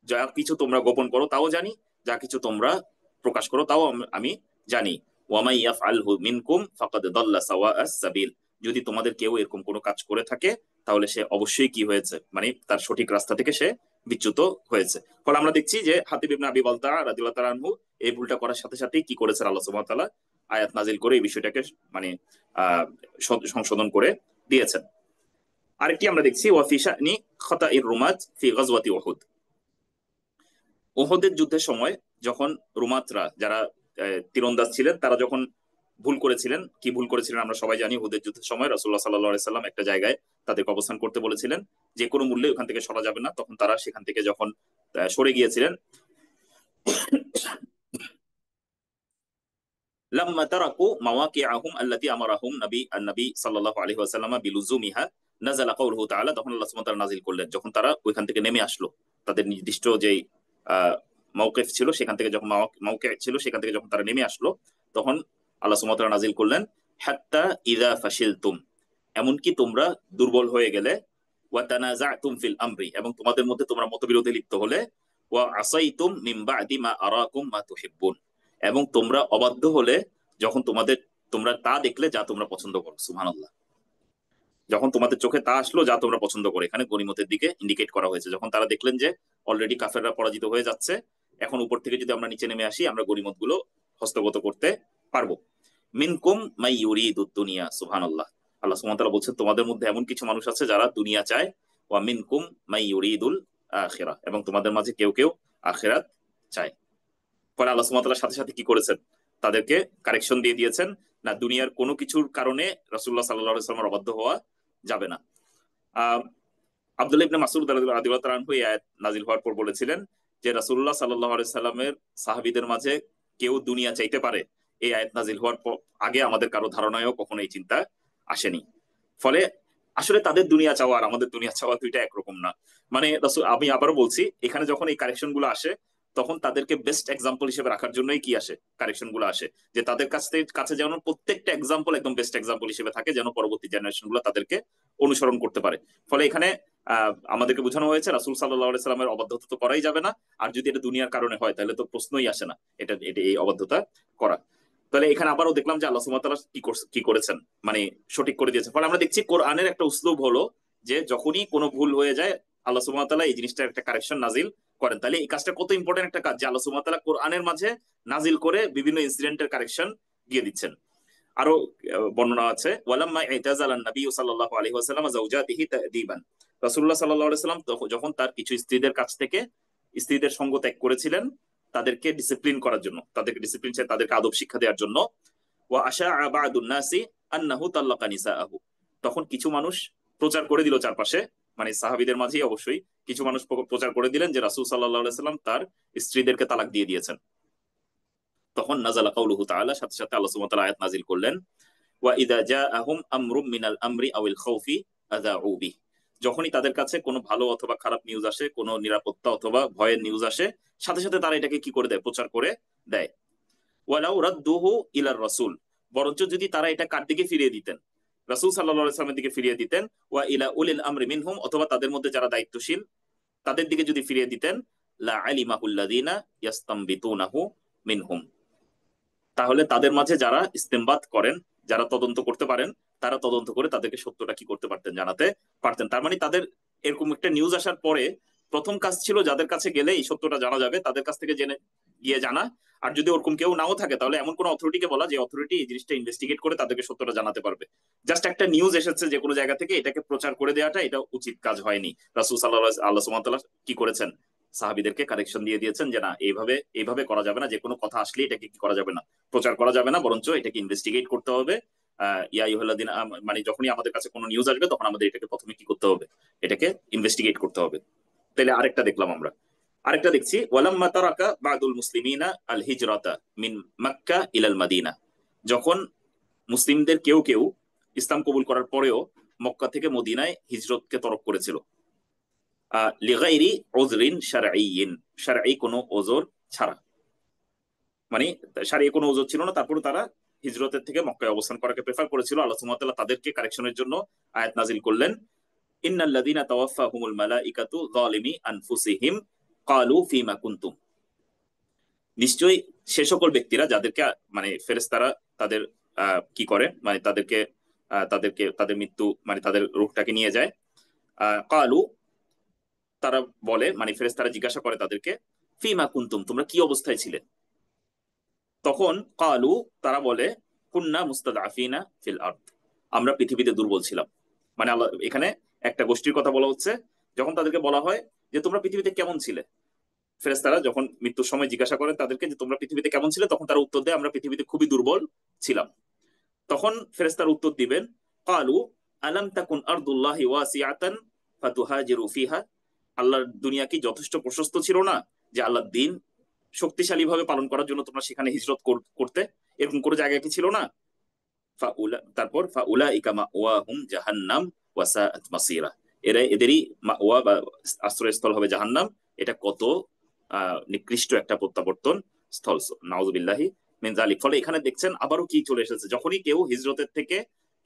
যা কিছু তোমরা গোপন করো তাও জানি, যা কিছু তোমরা প্রকাশ করো তাও আমি জানি। ওয়ামাই ইয়াফআলহু মিনকুম ফাকাদ দাল্লা সাওয়াআস সাবিল, যদি তোমাদের কেউ এরকম কোনো কাজ করে থাকে তাহলে সে অবশ্যই কি হয়েছে, মানে তার সঠিক রাস্তা থেকে সে বিচ্যুত হয়েছে। ফলে আমরা দেখছি যে হাতিব ইবনে আবি বালতাআ রাদিয়াল্লাহু তাআলা আনহু এই ভুলটা করার সাথে সাথেই কি করেছেন, আল্লাহ সুবহানাহু ওয়া তাআলা আয়াত নাজিল করে এই বিষয়টাকে মানে আহ সংশোধন করে দিয়েছেন। আরেকটি আমরা দেখছি ওয়াফি শানি খাতাইর রুমাত ফি গাজওয়াতি উহুদ, ওহদের যুদ্ধের সময় যখন রুমাতরা, যারা তীরন্দাজ ছিলেন, তারা যখন ভুল করেছিলেন, কি ভুল করেছিলেন আমরা সবাই জানি। ওহদের যুদ্ধের সময় রাসূলুল্লাহ সাল্লাল্লাহু আলাইহি সাল্লাম একটা জায়গায় তাদেরকে অবস্থান করতে বলেছিলেন, যে কোনো মূল্যে ওখান থেকে সরা যাবে না। তখন তারা সেখান থেকে যখন সরে গিয়েছিলেন, লাম্মা তারাকু মাওয়াকিআহুম আল্লাতী আমারাহুম নবী সাল্লাল্লাহু আলাইহি ওয়াসাল্লাম বিলুজুমিহা, নাযালা কাউলুহু তাআলা, তখন আল্লাহ সুবহানাহু ওয়া তাআলা নাযিল করলেন, যখন তারা ওইখান থেকে নেমে আসলো, তাদের নির্দিষ্ট যেই মাওকিফ ছিল সেখান থেকে, যখন মাওকি ছিল সেখান থেকে যখন তারা নেমে আসলো, তখন আল্লাহ সুবহানাহু ওয়া তাআলা নাযিল করলেন, হাত্তা ইযা ফাশিলতুম, এমনকি তোমরা দুর্বল হয়ে গেলে, ওয়া তানাযাতুম ফিল আমরি, এবং তোমাদের মধ্যে তোমরা মতবিরোধে লিপ্ত হলে, ওয়া আসাইতুম মিন বা'দি মা আরাকুম মা তুহিব্বুন, এবং তোমরা অবাধ্য হলে যখন তোমরা তা দেখলে যা তোমরা পছন্দ করো। সুবহানাল্লাহ। যখন তোমাদের চোখে তা আসলো যা তোমরা পছন্দ করে, এখানে গনিমতের দিকে ইন্ডিকেট করা হয়েছে। যখন তারা দেখলেন যে অলরেডি কাফেররা পরাজিত হয়ে যাচ্ছে, এখন উপর থেকে যদি আমরা নিচে নেমে আসি আমরা গনিমত গুলো হস্তগত করতে পারবো। মিনকুম মাই ইউরিদুদ দুনিয়া, সুবহানাল্লাহ। আল্লাহ সুবহানাহু ওয়া তাআলা বলছেন তোমাদের মধ্যে এমন কিছু মানুষ আছে যারা দুনিয়া চায়, ওয়া মিনকুম মাই ইউরিদুল আখিরাহ, এবং তোমাদের মাঝে কেউ কেউ আখিরাত চায়। পরে আল্লাহ সুবহানাহু ওয়া তাআলা সাথে সাথে কি করেছেন, তাদেরকে কারেকশন দিয়ে দিয়েছেন, না দুনিয়ার কোনো কিছুর কারণে রাসূলুল্লাহ সাল্লাল্লাহু আলাইহি ওয়াসাল্লামের অবাধ্য হওয়া যাবে না। আহ আব্দুল্লাহ ইবনে মাসউদ রাদিয়াল্লাহু তাআলা আনহু এই আয়াত নাযিল হওয়ার পর বলেছিলেন যে রাসূলুল্লাহ সাল্লাল্লাহু আলাইহি সাল্লামের সাহাবীদের মাঝে কেউ দুনিয়া চাইতে পারে, এই আয়াত নাযিল হওয়ার আগে আমাদের কারো ধারণায়ও কখনো এই চিন্তা আসেনি। ফলে আসলে তাদের দুনিয়া চাওয়া আর আমাদের দুনিয়া চাওয়া দুইটা একরকম না। মানে আমি আবারও বলছি, এখানে যখন এই কারেকশন গুলো আসে তখন তাদেরকে বেস্ট এক্সাম্পল হিসেবে রাখার জন্যই কি আসে, কারেকশন গুলো আসে, যে তাদের কাছে যেন প্রত্যেকটা এক্সাম্পল একদম বেস্ট এক্সাম্পল হিসেবে থাকে, যেন পরবর্তী জেনারেশন গুলো তাদেরকে অনুসরণ করতে পারে। ফলে এখানে আমাদেরকে বোঝানো হয়েছে রাসূল সাল্লাল্লাহু আলাইহি সাল্লামের অবাধ্যতা তো করাই যাবে না, আর যদি এটা দুনিয়ার কারণে হয় তাহলে তো প্রশ্নই আসে না এটা এই অবাধ্যতা করা। তাহলে এখানে আবারও দেখলাম যে আল্লাহ সুবহানাহু ওয়া তাআলা কি করেছেন, মানে সঠিক করে দিয়েছেন। ফলে আমরা দেখছি কোরআনের একটা উসলুব হলো যে যখনই কোনো ভুল হয়ে যায় আল্লাহ সুবহানাহু ওয়া তাআলা এই জিনিসটার একটা কারেকশন নাজিল করেন। তাহলে এই কাজটা কত ইম্পর্টেন্ট একটা কাজ যে আল্লাহ সুবহানাহু ওয়া তাআলা কোরআনের মাঝে নাজিল করে বিভিন্ন ইনসিডেন্টের কারেকশন দিয়ে দিচ্ছেন। আরো বর্ণনা আছে, ওয়ালাম্মা ইতাজালান নবী সাল্লাল্লাহু আলাইহি ওয়াসাল্লাম যাওজাতিহি তাদিবান, রাসূলুল্লাহ সাল্লাল্লাহু আলাইহি ওয়াসাল্লাম যখন তার কিছু স্ত্রীদের কাছ থেকে স্ত্রীদের সঙ্গ ত্যাগ করেছিলেন তাদেরকে ডিসিপ্লিন করার জন্য, তাদেরকে ডিসিপ্লিন তাদেরকে আদব শিক্ষা দেওয়ার জন্য, ওয়া আশাআ বা'দুন নাসি আন্নাহু তাল্লাকা নিসাআহু, তখন কিছু মানুষ প্রচার করে দিল চারপাশে, মানে সাহাবীদের মাঝেই অবশ্যই কিছু মানুষ প্রচার করে দিলেন যে রাসূল সাল্লাল্লাহু আলাইহি ওয়াসাল্লাম তার স্ত্রীদেরকে তালাক দিয়ে দিয়েছেন। তখন নাযালা কাউলুহু তাআলা, সাথে সাথে আল্লাহ সুবহানাহু ওয়া তাআলা আয়াত নাযিল করলেন, ওয়া ইযা জাআহুম আমরুম মিনাল আমরি আউল খাউফি আযাউ বিহি, যখনই তাদের কাছে কোনো ভালো অথবা খারাপ নিউজ আসে, কোনো নিরাপত্তা অথবা ভয়ের নিউজ আসে, সাথে সাথে তারা এটাকে কি করে দেয়, প্রচার করে দেয়। ওয়ালাউ রাদ্দুহু ইলার রাসূল, বরঞ্চ যদি তারা এটা কার দিকে ফিরিয়ে দিতেন, রাসূল সাল্লাল্লাহু আলাইহি ওয়াসাল্লামের দিকে ফিরিয়ে দিতেন, ওয়া ইলা উলিল আমরি মিনহুম, অথবা তাদের মধ্যে যারা দায়িত্বশীল তাদের দিকে যদি ফিরিয়ে দিতেন, লা আলিমাহুল্লাযিনা ইয়াস্তামবিতুনাহু মিনহুম, তাহলে তাদের মাঝে যারা ইস্তেমবাত করেন, যারা তদন্ত করতে পারেন, তারা তদন্ত করে তাদেরকে সত্যটা কি করতে পারতেন, জানাতে পারতেন। তার মানে তাদের এরকম একটা নিউজ আসার পরে প্রথম কাজ ছিল যাদের কাছে গেলে এই সত্যটা জানা যাবে তাদের কাছ থেকে জেনে গিয়ে জানা। আর যদি ওরকম কেউ নাও থাকে তাহলে এমন কোন অথরিটিকে বলা যে অথরিটি এই জিনিসটা ইনভেস্টিগেট করে তাদেরকে সত্যটা জানাতে পারবে। জাস্ট একটা নিউজ এসেছে যে কোনো জায়গা থেকে, এটাকে প্রচার করে দেওয়াটা এটা উচিত কাজ হয়নি। রাসূল সাল্লাল্লাহু আল্লাহ সুবহানাহু ওয়া তাআলা কি করেছেন, সাহাবীদেরকে কারেকশন দিয়ে দিয়েছেন যে না এইভাবে এইভাবে করা যাবে না, যে কোনো কথা আসলে এটাকে কি করা যাবে না, প্রচার করা যাবে না, বরঞ্চ এটাকে ইনভেস্টিগেট করতে হবে। ইয়া আইয়ুহাল্লাযিনা মানে যখনই আমাদের কাছে কোনো নিউজ আসবে তখন আমাদের এটাকে প্রথমে কি করতে হবে, এটাকে ইনভেস্টিগেট করতে হবে। তাহলে আরেকটা দেখলাম আমরা, আরেকটা দেখছি, ওয়ালাম্মা তারাকা বাদুল মুসলিমিনা আল হিজরাতা মিন মক্কা ইলাল মাদিনা, যখন মুসলিমদের কেউ কেউ ইসলাম কবুল করার পরেও মক্কা থেকে মদিনায় হিজরতকে তরক করেছিল, লিগাইরি উযরিন শারঈয়িন, শারঈ কোনো ওজর ছাড়া, মানে শারঈ কোনো ওজর ছিল না, তারপরে তারা হিজরতের থেকে মক্কায় অবস্থান করাকে প্রেফার করেছিল। আল্লাহ সুবহানাহু ওয়া তাআলা তাদেরকে কারেকশনের জন্য আয়াত নাযিল করলেন, ইন্নাল্লাযীনা তাওয়াফাহুমুল মালাইকাতু যালিমি আনফুসিহিম ক্বালু ফীমা কুনতুম, নিশ্চয়ই সে সকল ব্যক্তিরা যাদেরকে মানে ফেরেশতারা তাদের কি করে, মানে তাদেরকে তাদের মৃত্যু মানে তাদের রূহটাকে নিয়ে যায়, ক্বালু তারা বলে, মানে ফেরেশতারা জিজ্ঞাসা করে তাদেরকে, ফীমা কুনতুম তোমরা কি অবস্থায় ছিলে, তখন ক্বালু তারা বলে, কুন্না মুস্তাদআফিনা ফিল আরদ, আমরা পৃথিবীতে দুর্বল ছিলাম। মানে আল্লাহ এখানে একটা গোষ্ঠীর কথা বলা হচ্ছে, যখন তাদেরকে বলা হয় যে তোমরা পৃথিবীতে কেমন ছিলে, ফেরেশতারা যখন মৃত্যুর সময় জিজ্ঞাসা করেন তাদেরকে যে তোমরা পৃথিবীতে কেমন ছিলে, তখন তারা উত্তর দেয় আমরা পৃথিবীতে খুবই দুর্বল ছিলাম। তখন ফেরেশতারা উত্তর দিবেন, ক্বালু আলাম তাকুন আরদুল্লাহি ওয়াসিআতান ফাতুহাজিরু ফিহা, আল্লাহর দুনিয়া কি যথেষ্ট প্রশস্ত ছিল না যে আল্লাহর দ্বীন শক্তিশালী ভাবে পালন করার জন্য তোমরা সেখানে হিজরত করতে, এরকম কোনো জায়গা কি ছিল না। তারপর ফাউলাইকা মাওয়াহুম জাহান্নাম ওয়াসাআত মাসীরা, এদেরই মাওয়া বা আশ্রয়স্থল হবে জাহান্নাম, এটা কত নিকৃষ্ট একটা প্রত্যাবর্তন স্থল, নাউযুবিল্লাহি মিন যালিক। ফলে এখানে দেখছেন আবারও কি চলে এসেছে, যখনই কেউ হিজরতের থেকে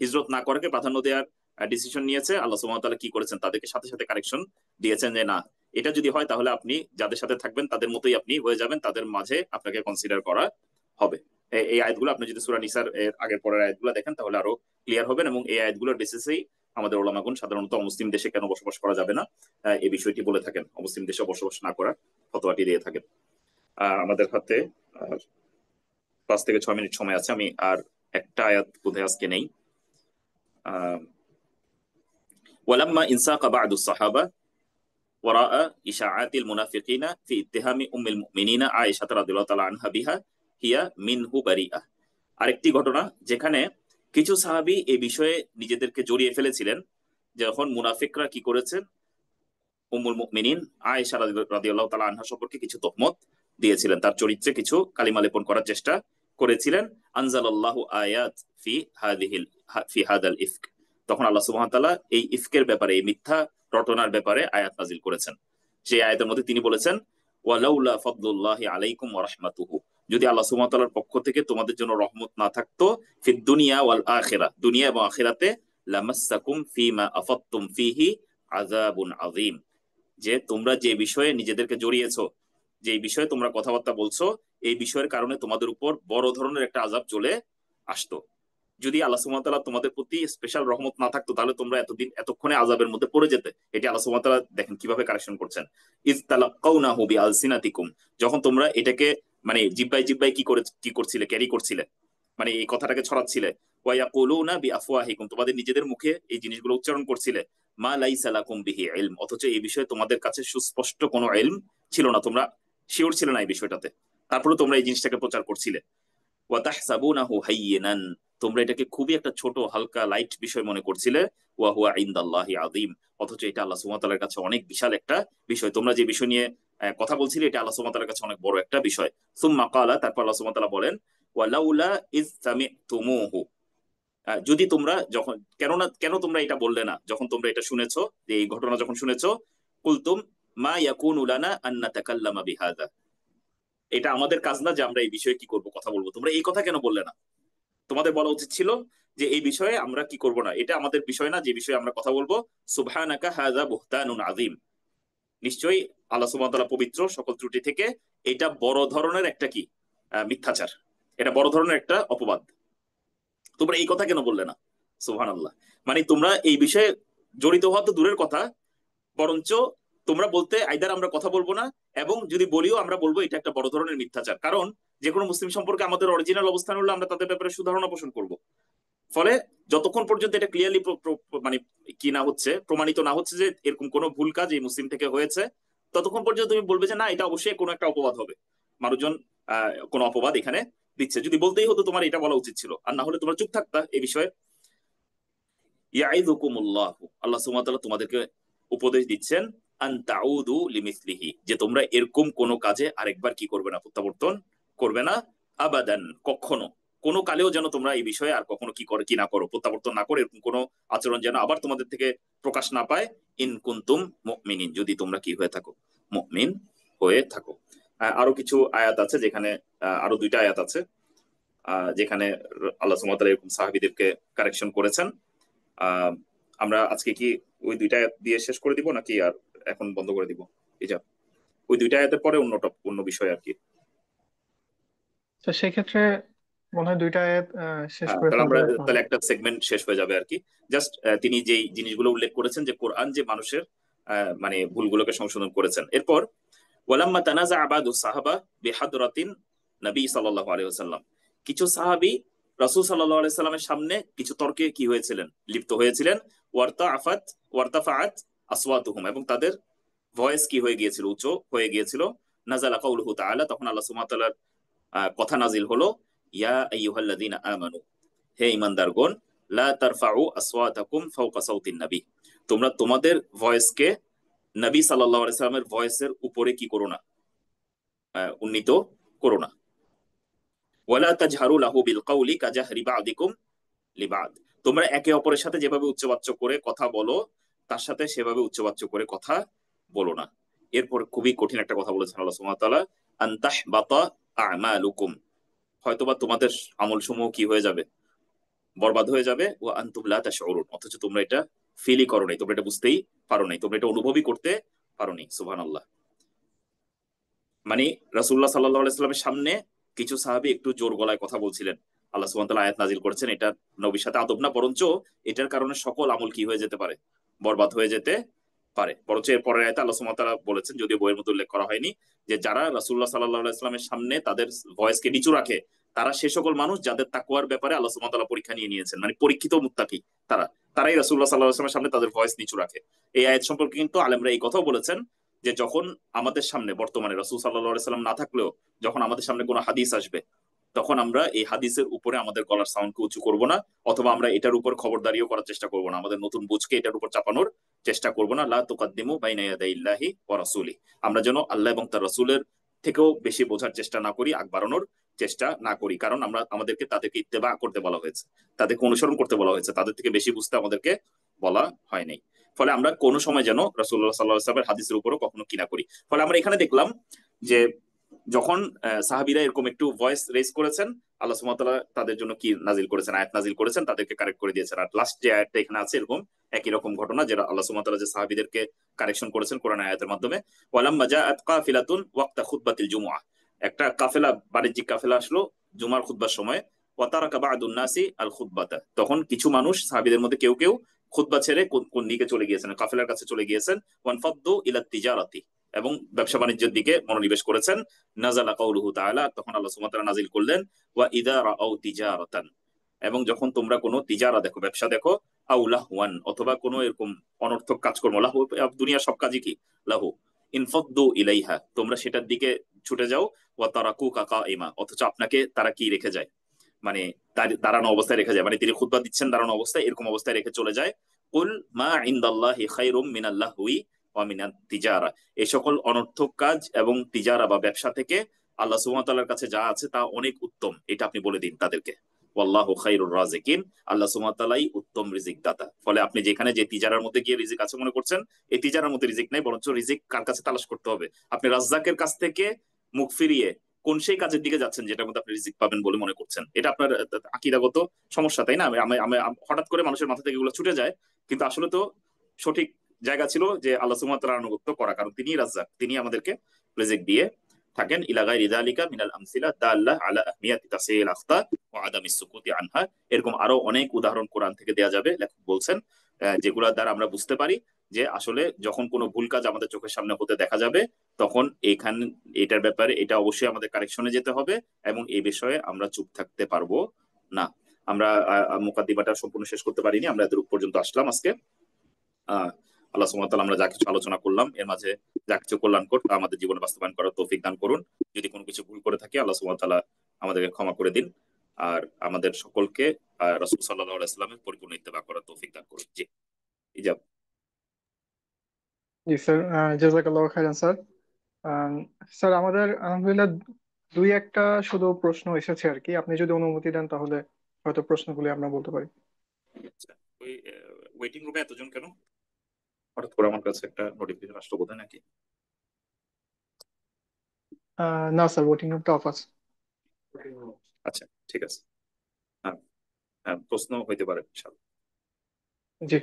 হিজরত না করাকে প্রাধান্য দেওয়ার ডিসিশন নিয়েছে, আল্লাহ সুবহানাহু ওয়া তাআলা কি করেছেন, তাদেরকে সাথে সাথে কারেকশন দিয়েছেন যে না এটা যদি হয় তাহলে আপনি যাদের সাথে থাকবেন তাদের মতোই আপনি হয়ে যাবেন, তাদের মাঝে আপনাকে কনসিডার করা হবে। এই আয়াতগুলো আপনি যদি সূরা নিসার এর আগের পরের আয়াতগুলো দেখেন তাহলে আরো ক্লিয়ার হবেন, এবং এই আয়াতগুলোর বেসিসেই আমাদের ওলামাগণ সাধারণত অমুসলিম দেশে কেন বসবাস করা যাবে না এই বিষয়টি বলে থাকেন, অমুসলিম দেশে বসবাস না করার ফতোয়াটি দিয়ে থাকেন। আমাদের হাতে আর 5 থেকে 6 মিনিট সময় আছে, আমি আর একটা আয়াত বোধহয় আজকে নেই। ওয়ালাম্মা ইনসাকা বা'দু সাহাবা ওয়ারাআ ইশাআতিল মুনাফিকিনা ফি ইত্তিহামি উম্মিল মুমিনিনা আয়েশা রাদিয়াল্লাহু তাআলা আনহা বিহা হিয়া মিনহু বারিআ। আরেকটি ঘটনা যেখানে কিছু সাহাবী এই বিষয়ে নিজেদেরকে জড়িয়ে ফেলেছিলেন, যখন মুনাফিকরা কি করেছেন, উম্মুল মুমিনিন আয়েশা রাদিয়াল্লাহু তাআলা আনহা সম্পর্কে কিছু তহমত দিয়েছিলেন, তার চরিত্রে কিছু কালিমা লেপন করার চেষ্টা করেছিলেন। আনজালাল্লাহু আয়াত ফি হাদাল ইফক, তখন আল্লাহ সুবহানাহু ওয়া তাআলা এই ইফকের ব্যাপারে, এই মিথ্যা রটনার ব্যাপারে আয়াত নাজিল করেছেন। সেই আয়াতের মধ্যে তিনি বলেছেন, ওয়ালাউলা ফাদলুল্লাহি আলাইকুম ওয়া রাহমাতুহু, যদি আল্লাহ সুবহানাহু ওয়া তাআলার পক্ষ থেকে তোমাদের জন্য রহমত না থাকতো, ফিদ দুনিয়া ওয়াল আখিরা, দুনিয়া এবং আখিরাতে, লামাসসাকুম ফীমা আফাদতুম ফীহি আযাবুন আযীম, যে তোমরা যে বিষয়ে নিজেদেরকে জড়িয়েছো, যে বিষয়ে তোমরা কথাবার্তা বলছো, এই বিষয়ের কারণে তোমাদের উপর বড় ধরনের একটা আযাব চলে আসতো। যদি আল্লাহ সুবহানাহু ওয়া তাআলা তোমাদের প্রতি স্পেশাল রহমত না থাকতো, তাহলে তোমরা এতক্ষণে আযাবের মধ্যে পড়ে যেতে। এটি আল্লাহ সুবহানাহু ওয়া তাআলা দেখেন কিভাবে কারেকশন করছেন। ইজ তালাক্কাউনাহু বিআলসিনাতিকুম, যখন তোমরা এটাকে মানে জিব্বাই জিব্বাই কি করছিলে, ক্যারি করছিলে, মানে এই কথাটাকে ছড়াচ্ছিলে। ওয়া ইয়াকুলুনা বিআফওয়াহিকুম, তোমাদের নিজেদের মুখে এই জিনিসগুলো উচ্চারণ করছিলে। মা লাইসা লাকুম বিহি ইলম, অথচ এই বিষয়ে তোমাদের কাছে সুস্পষ্ট কোনো ইলম ছিল না, তোমরা শিওর ছিলে না এই বিষয়টাতে, তারপরে তোমরা এই জিনিসটাকে প্রচার করছিলে। ওয়া তাহসাবুনাহু হাইয়িনান, তোমরা এটাকে খুবই একটা ছোট হালকা লাইট বিষয় মনে করছিলে। ওয়া হুয়া ইনদাল্লাহি আযীম, অথচ এটা আল্লাহ সুবহানাহু ওয়া তাআলার কাছে অনেক বিশাল একটা বিষয়। তোমরা যে বিষয় নিয়ে কথা বলছিলে, এটা আল্লাহ সুবহানাহু ওয়া তাআলার কাছে অনেক বড় একটা বিষয়। সুম্মা ক্বালা, তারপর আল্লাহ সুবহানাহু ওয়া তাআলা বলেন, ওয়ালাউলা ইজ সামি'তুমুহু, যদি তোমরা যখন, কেন তোমরা এটা বললে না যখন তোমরা এটা শুনেছো, যে এই ঘটনা যখন শুনেছো, কুলতুম মা ইয়াকুনু লানা আন নাতাকাল্লামা বিহাযা, এটা আমাদের কাজ না যে আমরা এই বিষয়ে কি করব, কথা বলবো, তোমরা এই কথা কেন বললে না? তোমাদের বলা উচিত ছিল যে এই বিষয়ে আমরা কি করব না, এটা আমাদের বিষয় না যে বিষয়ে আমরা কথা বলবো। সুবহানাকা হাযা বুহতানুন আযীম, নিশ্চয়ই আল্লাহ সুবহানাহু ওয়া তাআলা পবিত্র সকল ত্রুটি থেকে, এটা বড় ধরনের একটা কি মিথ্যাচার, এটা বড় ধরনের একটা অপবাদ, তোমরা এই কথা কেন বললে না? সুবহানাল্লাহ। মানে তোমরা এই বিষয়ে জড়িত হওয়া তো দূরের কথা, বরঞ্চ তোমরা বলতে আইদার আমরা কথা বলবো না, এবং যদি বলিও আমরা বলবো এটা একটা বড় ধরনের মিথ্যাচার। কারণ যে কোনো মুসলিম সম্পর্কে আমাদের অরিজিনাল অবস্থান হলো আমরা তাদের ব্যাপারে সুধারণা পোষণ করব। ফলে যতক্ষণ পর্যন্ত এটা ক্লিয়ারলি মানে কি না হচ্ছে, প্রমাণিত না হচ্ছে যে এরকম কোনো ভুল কাজ এই মুসলিম থেকে হয়েছে, ততক্ষণ পর্যন্ত তুমি বলবে যে না, এটা অবশ্যই কোনো একটা অপবাদ হবে, মানুষজন কোনো অপবাদ এখানে দিচ্ছে। যদি বলতেই হতো তোমার এটা বলা উচিত ছিল, আর না হলে তোমরা চুপ থাকতা এই বিষয়ে। ইয়াইযুকুমুল্লাহ, আল্লাহ সুবহানাহু ওয়া তাআলা তোমাদেরকে উপদেশ দিচ্ছেন, আন তাউদু লিমিসলিহি, যে তোমরা এরকম কোনো কাজে আরেকবার কি করবে না, প্রত্যাবর্তন করবে না। আবাদান, কখনো কোনো কালেও যেন তোমরা এই বিষয়ে আর কখনো কি না করো, প্রত্যাবর্তন না করো, এরকম কোনো আচরণ যেন আবার তোমাদের থেকে প্রকাশ না পায়। ইন কুনতুম মুমিনিন, যদি তোমরা কি হয়ে থাকো, মুমিন হয়ে থাকো। আরো কিছু আয়াত আছে যেখানে, আরো 2টা আয়াত আছে যেখানে আল্লাহ সুবহানাহু ওয়া তাআলা এরকম সাহাবীদেরকে কারেকশন করেছেন। আহ আমরা আজকে কি ওই 2টা আয়াত দিয়ে শেষ করে দিব, নাকি আর এখন বন্ধ করে দিব? এই যা, ওই 2টা আয়াতের পরে অন্য বিষয় আর কি। তো সেক্ষেত্রে মনে হয় 2টা আয়াত শেষ হ্যাঁ, করে তাহলে আমরা ফেললে ভালো। তাহলে একটা সেগমেন্ট শেষ হয়ে যাবে আর কি। জাস্ট তিনি যেই জিনিসগুলো উল্লেখ করেছেন যে কোরআন যে মানুষের মানে ভুলগুলোকে সংশোধন করেছেন। এরপর ওয়ালাম্মা তানাজা আবাদু সাহাবা বিহাদরাতিন নবী সাল্লাল্লাহু আলাইহি ওয়াসাল্লাম, কিছু সাহাবী রাসূল সাল্লাল্লাহু আলাইহি সাল্লামের সামনে কিছু তর্কে কি হয়েছিলেন, লিপ্ত হয়েছিলেন। ওয়ারতাফাআত আসওয়াতুহুম, এবং তাদের ভয়েস কি হয়ে গিয়েছিল, উঁচু হয়ে গিয়েছিল। নাযালা কাউলুহু তাআলা, তখন আল্লাহ সুবহানাহু ওয়া তাআলার কথা নাজিল হলো, ইয়া আইয়ুহাল্লাযীনা আমানু, হে ঈমানদারগণ, লা তারফাউ আসওয়াতাকুম ফাওকা সাওতিন নবী, তোমরা তোমাদের ভয়েসকে নবী সাল্লাল্লাহু আলাইহি সাল্লামের ভয়েসের উপরে কি করো না, উন্নীত করো না। ওয়ালা তাজহারু লাহু বিল কাউলি কাজাহরি বা'দিকুম লিবাদ, তোমরা একে অপরের সাথে যেভাবে উচ্চবাচ্য করে কথা বলো, তার সাথে সেভাবে উচ্চবাচ্য করে কথা বলো না। এরপর খুবই কঠিন একটা কথা বলেছেন আল্লাহ সুবহানাহু ওয়া তাআলা, আন তাহবাতা আমালুকুম, হয়তোবা তোমাদের আমলসমূহ কি হয়ে যাবে, বরবাদ হয়ে যাবে। ও আনতুম লা তাশউরুন, অথচ তোমরা এটা ফিলই করো নাই, তোমরা এটা বুঝতেই পারো নাই, তোমরা এটা অনুভবই করতে পারো নি। সুবহানাল্লাহ। মানে রাসূলুল্লাহ সাল্লাল্লাহু আলাইহি সাল্লামের সামনে কিছু সাহাবী একটু জোর গলায় কথা বলছিলেন, আল্লাহ সুবহানাহু ওয়া তাআলা আয়াত নাজিল করেছেন, এটা নবীর সাথে আদব না, বরঞ্চ এটার কারণে সকল আমল কি হয়ে যেতে পারে, বরবাদ হয়ে যেতে পারে। বরঞ্চ এর পরের আয়াতে আল্লাহ সুবহানাহু ওয়া তাআলা বলেছেন, যদিও বইয়ের মধ্যে উল্লেখ করা হয়নি, যে যারা রাসূলুল্লাহ সাল্লাল্লাহু আলাইহি ওয়াসাল্লামের সামনে তাদের ভয়েসকে নিচু রাখে, তারা সে সকল মানুষ যাদের তাকওয়ার ব্যাপারে আল্লাহ সুবহানাহু ওয়া তাআলা পরীক্ষা নিয়ে নিয়েছেন, মানে পরীক্ষিত মুত্তাকি তারা, তারাই রাসূলুল্লাহ সাল্লাল্লাহু আলাইহি ওয়াসাল্লামের সামনে তাদের ভয়েস নিচু রাখে। এই আয়াত সম্পর্কে কিন্তু আলেমরা এই কথাও বলেছেন, যে যখন আমাদের সামনে বর্তমানে রাসূল সাল্লাল্লাহু আলাইহি সাল্লাম না থাকলেও যখন আমাদের সামনে কোনো হাদিস আসবে, তখন আমরা এই হাদিসের উপরে আমাদের গলার সাউন্ডকে উঁচু করব না, অথবা আমরা এটার উপর খবরদারিও করার চেষ্টা করব না, আমাদের নতুন বুঝকে এটার উপর চাপানোর চেষ্টা করব না। লা তুকাদ্দিমু বাইনা ইয়াদাইল্লাহি ওয়া রাসূলি, আমরা যেন আল্লাহ এবং তার রাসূলের থেকেও বেশি বোঝার চেষ্টা না করি, আগ বাড়ানোর চেষ্টা না করি, কারণ আমাদেরকে তাদেরকে ইত্তেবা করতে বলা হয়েছে, তাদেরকে অনুসরণ করতে বলা হয়েছে, তাদের থেকে বেশি বুঝতে আমাদেরকে বলা হয় নাই। ফলে আমরা কোনো সময় যেন রাসূলুল্লাহ সাল্লাল্লাহু আলাইহি ওয়াসাল্লামের হাদিসের উপরও কখনো কি না করি। ফলে আমরা এখানে দেখলাম যে যখন সাহাবীরা এরকম একটু ভয়েস রেজ করেছেন, আল্লাহ সুবহানাহু ওয়া তাআলা তাদের জন্য কি নাজিল করেছেন, আয়াত নাজিল করেছেন, তাদেরকে কারেক্ট করে দিয়েছেন। আর লাস্ট যে আয়াতটা এখানে আছে এরকম একই রকম ঘটনা, যেটা আল্লাহ সুবহানাহু ওয়া তাআলা যে সাহাবীদেরকে কারেকশন করেছেন কোরআন আয়াতের মাধ্যমে। ওয়ালাম্মা জাআত কাফিলাতুন ওয়াক্তা খুতবাতিল জুমআ, একটা কাফেলা, বাণিজ্যিক কাফেলা আসলো জুমার খুতবার সময়। ওয়া তারাকা বা'দুন নাসি আল খুতবাতা, তখন কিছু মানুষ সাহাবীদের মধ্যে কেউ কেউ খুতবা ছেড়ে কোন কোন দিকে চলে গিয়েছেন, কাফেলার কাছে চলে গিয়েছেন। ওয়ানফাদ্দু ইলা তিজারাতি, এবং ব্যবসা বাণিজ্যের দিকে মনোনিবেশ করেছেন। নাযালা কাউলুহু তাআলা, তখন আল্লাহ সুবহানাহু ওয়া তাআলা নাযিল করলেন, ওয়া ইযা রাআউ তিজারাতান, এবং যখন তোমরা কোনো তিজারা দেখো, ব্যবসা দেখো, আও লাহওয়ান, অথবা কোনো এরকম অনর্থক কাজকর্ম, লাহু দুনিয়ার সব কাজই কি লাহু, ইনফাদ্দু ইলাইহা, তোমরা সেটার দিকে ছুটে যাও। ওয়া তারাকুকা কাইমা, অথচ আপনাকে তারা কি রেখে যায়, মানে দাঁড়ানো অবস্থায় রেখে যায়, মানে তিনি খুতবা দিচ্ছেন দাঁড়ানো অবস্থায়, এরকম অবস্থায় রেখে চলে যায়। কুল মা ইনদাল্লাহি খায়রুম মিনাল লাহউই ওয়া মিনাত তিজারা, এই সকল অনর্থক কাজ এবং তিজারা বা ব্যবসা থেকে আল্লাহ সুবহানাহু ওয়া তাআলার কাছে যা আছে তা অনেক উত্তম, এটা আপনি বলে দিন তাদেরকে। ওয়াল্লাহু খায়রুর রাজিকিন, আল্লাহ সুবহানাহু ওয়া তাআলাই উত্তম রিজিক দাতা। ফলে আপনি যেখানে যে তিজারার মধ্যে গিয়ে রিজিক আছে মনে করছেন, এই তিজারার মধ্যে রিজিক নাই, বরঞ্চ রিজিক কার কাছে তালাশ করতে হবে, আপনি রাজ্জাকের কাছ থেকে মুখ ফিরিয়ে কোন সেই কাজের দিকে যাচ্ছেন যেটার মধ্যে আপনি রিজিক পাবেন বলে মনে করছেন। এটা আপনার আকীদাগত সমস্যা, তাই না? হঠাৎ করে মানুষের মাথা থেকে এগুলো ছুটে যায়, কিন্তু আসলে তো সঠিক জায়গা ছিল যে আল্লাহ সুবহানাহু ওয়া তাআলার আনুগত্য করা, কারণ তিনি রাজ্জাক, তিনি আমাদেরকে রিজিক দিয়ে থাকেন। ইলা গায়রি যালিকা মিনাল আমসিলা দাল্লাহ আলা আহমিয়াতি তাসহিল আখতা ওয়া আদামিস সুকুতি আনহা, এরকম আরো অনেক উদাহরণ কোরআন থেকে দেয়া যাবে, লেখক বলছেন, যেগুলোর দ্বারা আমরা বুঝতে পারি যে আসলে যখন কোনো ভুল কাজ আমাদের চোখের সামনে হতে দেখা যাবে, তখন এটার ব্যাপারে এটা অবশ্যই আমাদের কারেকশনে যেতে হবে, এবং এই বিষয়ে আমরা চুপ থাকতে পারবো না। আমরা মুকাদ্দিমাটা সম্পূর্ণ শেষ করতে পারিনি, আমরা এদের পর্যন্ত আসলাম আজকে। আহ আল্লাহ সুবহানাহু ওয়া তাআলা আমরা যা কিছু আলোচনা করলাম এর মাঝে যা কিছু কল্যাণকর তা আমাদের জীবনে বাস্তবায়ন করার তৌফিক দান করুন। যদি কোনো কিছু ভুল করে থাকি আল্লাহ সুবহানাহু ওয়া তাআলা আমাদেরকে ক্ষমা করে দিন, আর আমাদের সকলকে রাসূল সাল্লাল্লাহু আলাইহি ওয়াসাল্লামের পরিপূর্ণ ইত্তেবা করার তৌফিক দান করুন। জি, ইজাব। জি স্যার, জাযাকাল্লাহু খাইরান স্যার। আহ, স্যার আমাদের আলহামদুলিল্লাহ দুই একটা শুধু প্রশ্ন এসেছে আর কি, আপনি যদি অনুমতি দেন তাহলে হয়তো প্রশ্নগুলি আমরা বলতে পারি। আচ্ছা, ওই ওয়েটিং রুমে এতজন কেন? হঠাৎ করে আমার কাছে একটা নোটিফিকেশন আসলো বোধহয়, নাকি? না স্যার, ভোটিং রুমটা অফ আছে। আচ্ছা, ঠিক আছে। হ্যাঁ, হ্যাঁ, প্রশ্ন হইতে পারে ইনশাআল্লাহ। জি।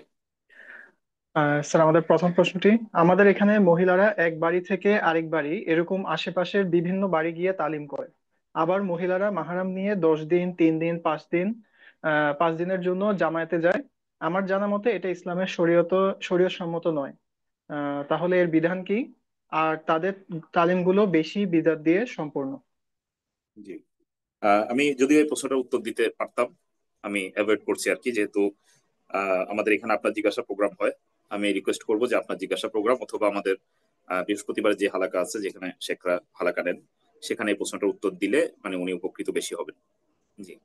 স্যার আমাদের প্রথম প্রশ্নটি, আমাদের এখানে মহিলারা এক বাড়ি থেকে আরেক বাড়ি এরকম আশেপাশের বিভিন্ন বাড়ি গিয়ে তালিম করে। আবার মহিলারা মাহরাম নিয়ে 10 দিন, 3 দিন, 5 দিন, 5 দিনের জন্য জামায়াতে যায়। আমার জানা মতে এটা ইসলামের শরীয়ত সম্মত নয়। তাহলে এর বিধান কি? আর তাদের তালিমগুলো বেশি বিদআত দিয়ে সম্পূর্ণ। জি, আমি যদিও এই প্রশ্নটার উত্তর দিতে পারতাম, আমি অ্যাভয়েড করছি আর কি, যেহেতু আমাদের এখানে আপনার জিজ্ঞাসা প্রোগ্রাম হয়। আমি রিকোয়েস্ট করবো যে আপনার জিজ্ঞাসা প্রোগ্রাম অথবা আমাদের বৃহস্পতিবার যে হালাকা আছে যেখানে শেখরা হালাকা নেন, সেখানে এই প্রশ্নটার উত্তর দিলে মানে উনি উপকৃত বেশি হবেন। জি,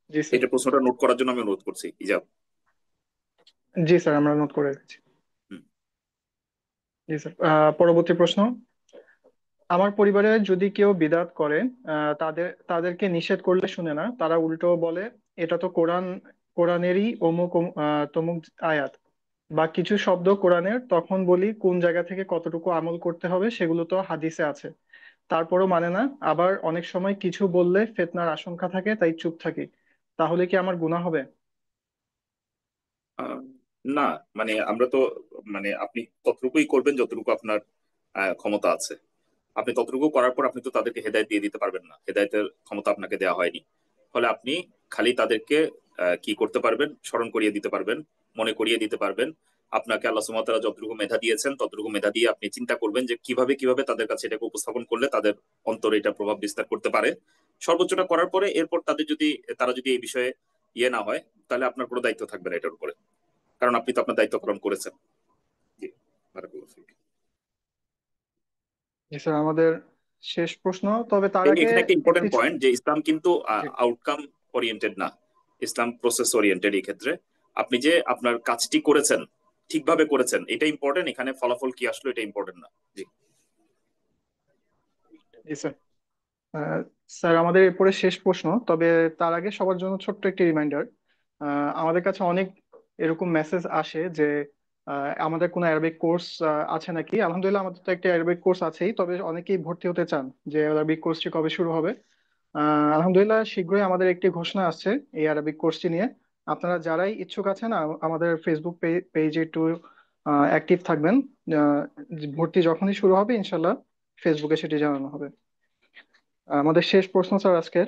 জি স্যার। এটা প্রশ্নটা নোট করার জন্য আমি অনুরোধ করছি, ইজাব। জি স্যার, আমরা নোট করে রেখেছি। হুম। জি স্যার। পরবর্তী প্রশ্ন, আমার পরিবারে যদি কেউ বিদআত করে, তাদেরকে নিষেধ করলে শুনে না, তারা উল্টো বলে এটা তো কোরআনেরই তমুক আয়াত বা কিছু শব্দ কোরআনের, তখন বলি কোন জায়গা থেকে কতটুকু আমল করতে হবে সেগুলো তো হাদিসে আছে, তারপরও মানে না। আবার অনেক সময় কিছু বললে ফিতনার আশঙ্কা থাকে তাই চুপ থাকি, তাহলে কি আমার গুনাহ হবে? আহ, না, মানে আমরা তো, মানে আপনি ততটুকুই করবেন যতটুকু আপনার ক্ষমতা আছে। আপনি ততটুকু করার পর আপনি তো তাদেরকে হেদায়েত দিয়ে দিতে পারবেন না, হেদায়েতের ক্ষমতা আপনাকে দেওয়া হয়নি। ফলে আপনি খালি তাদেরকে কি করতে পারবেন, স্মরণ করিয়ে দিতে পারবেন, মনে করিয়ে দিতে পারবেন। আপনাকে আল্লাহ সুবহানাহু ওয়া তাআলা যতটুকু মেধা দিয়েছেন ততটুকু মেধা দিয়ে আপনি চিন্তা করবেন যে কিভাবে কিভাবে তাদের কাছে এটাকে উপস্থাপন করলে তাদের অন্তরে এটা প্রভাব বিস্তার করতে পারে। সর্বোচ্চটা করার পরে এরপর তারা যদি এই বিষয়ে ইয়ে না হয়, তাহলে আপনার কোনো দায়িত্ব থাকবে না এটার উপরে, কারণ আপনি তো আপনার দায়িত্ব পালন করেছেন। জি, বারাকাল্লাহু ফিক। জি স্যার, আমাদের শেষ প্রশ্ন, তবে তার আগে এখানে একটা একটি ইম্পর্টেন্ট পয়েন্ট যে ইসলাম কিন্তু জি। আউটকাম ওরিয়েন্টেড না, ইসলাম প্রসেস ওরিয়েন্টেড। এই ক্ষেত্রে আপনি যে আপনার কাজটি করেছেন ঠিকভাবে করেছেন এটা ইম্পর্টেন্ট, এখানে ফলাফল কি আসলো এটা ইম্পর্টেন্ট না। জি। জি স্যার। আহ, স্যার, আমাদের এরপরে শেষ প্রশ্ন, তবে তার আগে সবার জন্য ছোট্ট একটি রিমাইন্ডার। আমাদের কাছে অনেক এরকম মেসেজ আসে যে আমাদের কোনো অ্যারাবিক কোর্স আছে নাকি। আলহামদুলিল্লাহ, আমাদের তো একটা অ্যারাবিক কোর্স আছেই, তবে অনেকেই ভর্তি হতে চান যে অ্যারাবিক কোর্সটি কবে শুরু হবে। আলহামদুলিল্লাহ, শীঘ্রই আমাদের একটি ঘোষণা আসছে এই আরবিক কোর্সটি নিয়ে। আপনারা যারাই ইচ্ছুক আছেন আমাদের ফেসবুক পেজে একটু অ্যাক্টিভ থাকবেন। আহ, ভর্তি যখনই শুরু হবে ইনশাল্লাহ ফেসবুকে সেটি জানানো হবে। আমাদের শেষ প্রশ্ন স্যার আজকের,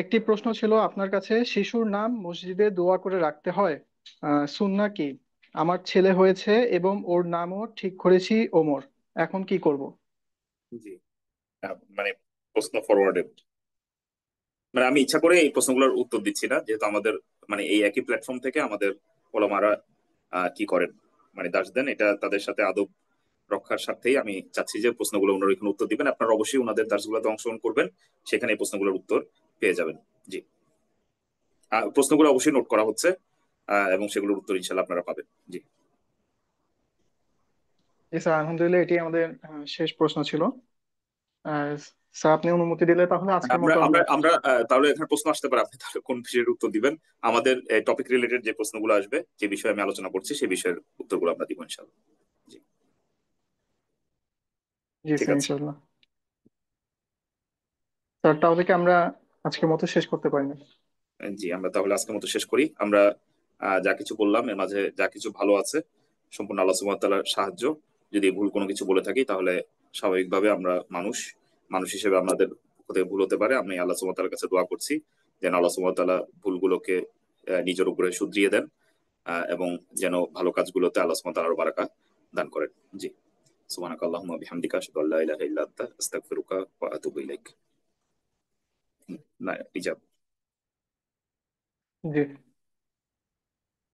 একটি প্রশ্ন ছিল আপনার কাছে, শিশুর নাম মসজিদে দোয়া করে রাখতে হয়, সুন্নাহ কি? আমার ছেলে হয়েছে এবং ওর নামও ঠিক করেছি ওমর, এখন কি করব? জি। মানে প্রশ্ন ফরওয়ার্ডেড, মানে আমি ইচ্ছা করে এই প্রশ্নগুলোর উত্তর দিচ্ছি না, যেহেতু আমাদের মানে এই একই প্ল্যাটফর্ম থেকে আমাদের ওলামারা কি করেন, মানে দাস দেন, এটা তাদের সাথে আদব রক্ষার স্বার্থেই আমি চাচ্ছি যে প্রশ্নগুলো ওনারা এখানে উত্তর দিবেন। আপনারা অবশ্যই ওনাদের দাসগুলোতে অংশগ্রহণ করবেন, সেখানে এই প্রশ্নগুলোর উত্তর পেয়ে যাবেন। জি। প্রশ্নগুলো অবশ্যই নোট করা হচ্ছে, এবং সেগুলোর উত্তর ইনশাল্লাহ আপনারা পাবেন। জি। জি স্যার, আলহামদুলিল্লাহ এটি আমাদের শেষ প্রশ্ন ছিল। স্যার, আপনি অনুমতি দিলে তাহলে আজকের আমরা মতো আমরা আমরা। আমরা তাহলে এখানে প্রশ্ন আসতে পারে, আপনি তাহলে কোন বিষয়ের উত্তর দিবেন? আমাদের টপিক রিলেটেড যে প্রশ্নগুলো আসবে, যে বিষয়ে আমি আলোচনা করছি সেই বিষয়ের উত্তরগুলো আমরা দিব ইনশাল্লাহ। জি। জি ঠিক স্যার, আছে। ইনশাল্লাহ। স্যার, তাহলে কি আমরা আজকের মতো শেষ করতে পারি না? জি, আমরা তাহলে আজকের মতো শেষ করি। আমরা যা কিছু বললাম এর মাঝে যা কিছু ভালো আছে সম্পূর্ণ আল্লাহ সুবহানাহু ওয়া তাআলার সাহায্য। যদি ভুল কোনো কিছু বলে থাকি তাহলে স্বাভাবিকভাবে আমরা মানুষ, মানুষ হিসেবে আমাদের পক্ষ থেকে ভুল হতে পারে। আমি আল্লাহ সুবহানাহু ওয়া তাআলার কাছে দোয়া করছি যেন আল্লাহ সুবহানাহু ওয়া তাআলা ভুলগুলোকে নিজের উপরে শুধরিয়ে দেন, এবং যেন ভালো কাজগুলোতে আল্লাহ সুবহানাহু ওয়া তাআলা আরো বারাকা দান করেন। জি। সুবহানাকাল্লাহুম্মা বিহামদিকা আশহাদু আল্লা ইলাহা ইল্লা আনতা আস্তাগফিরুকা ওয়া আতুবু ইলাইক। না, ইজাব। জি।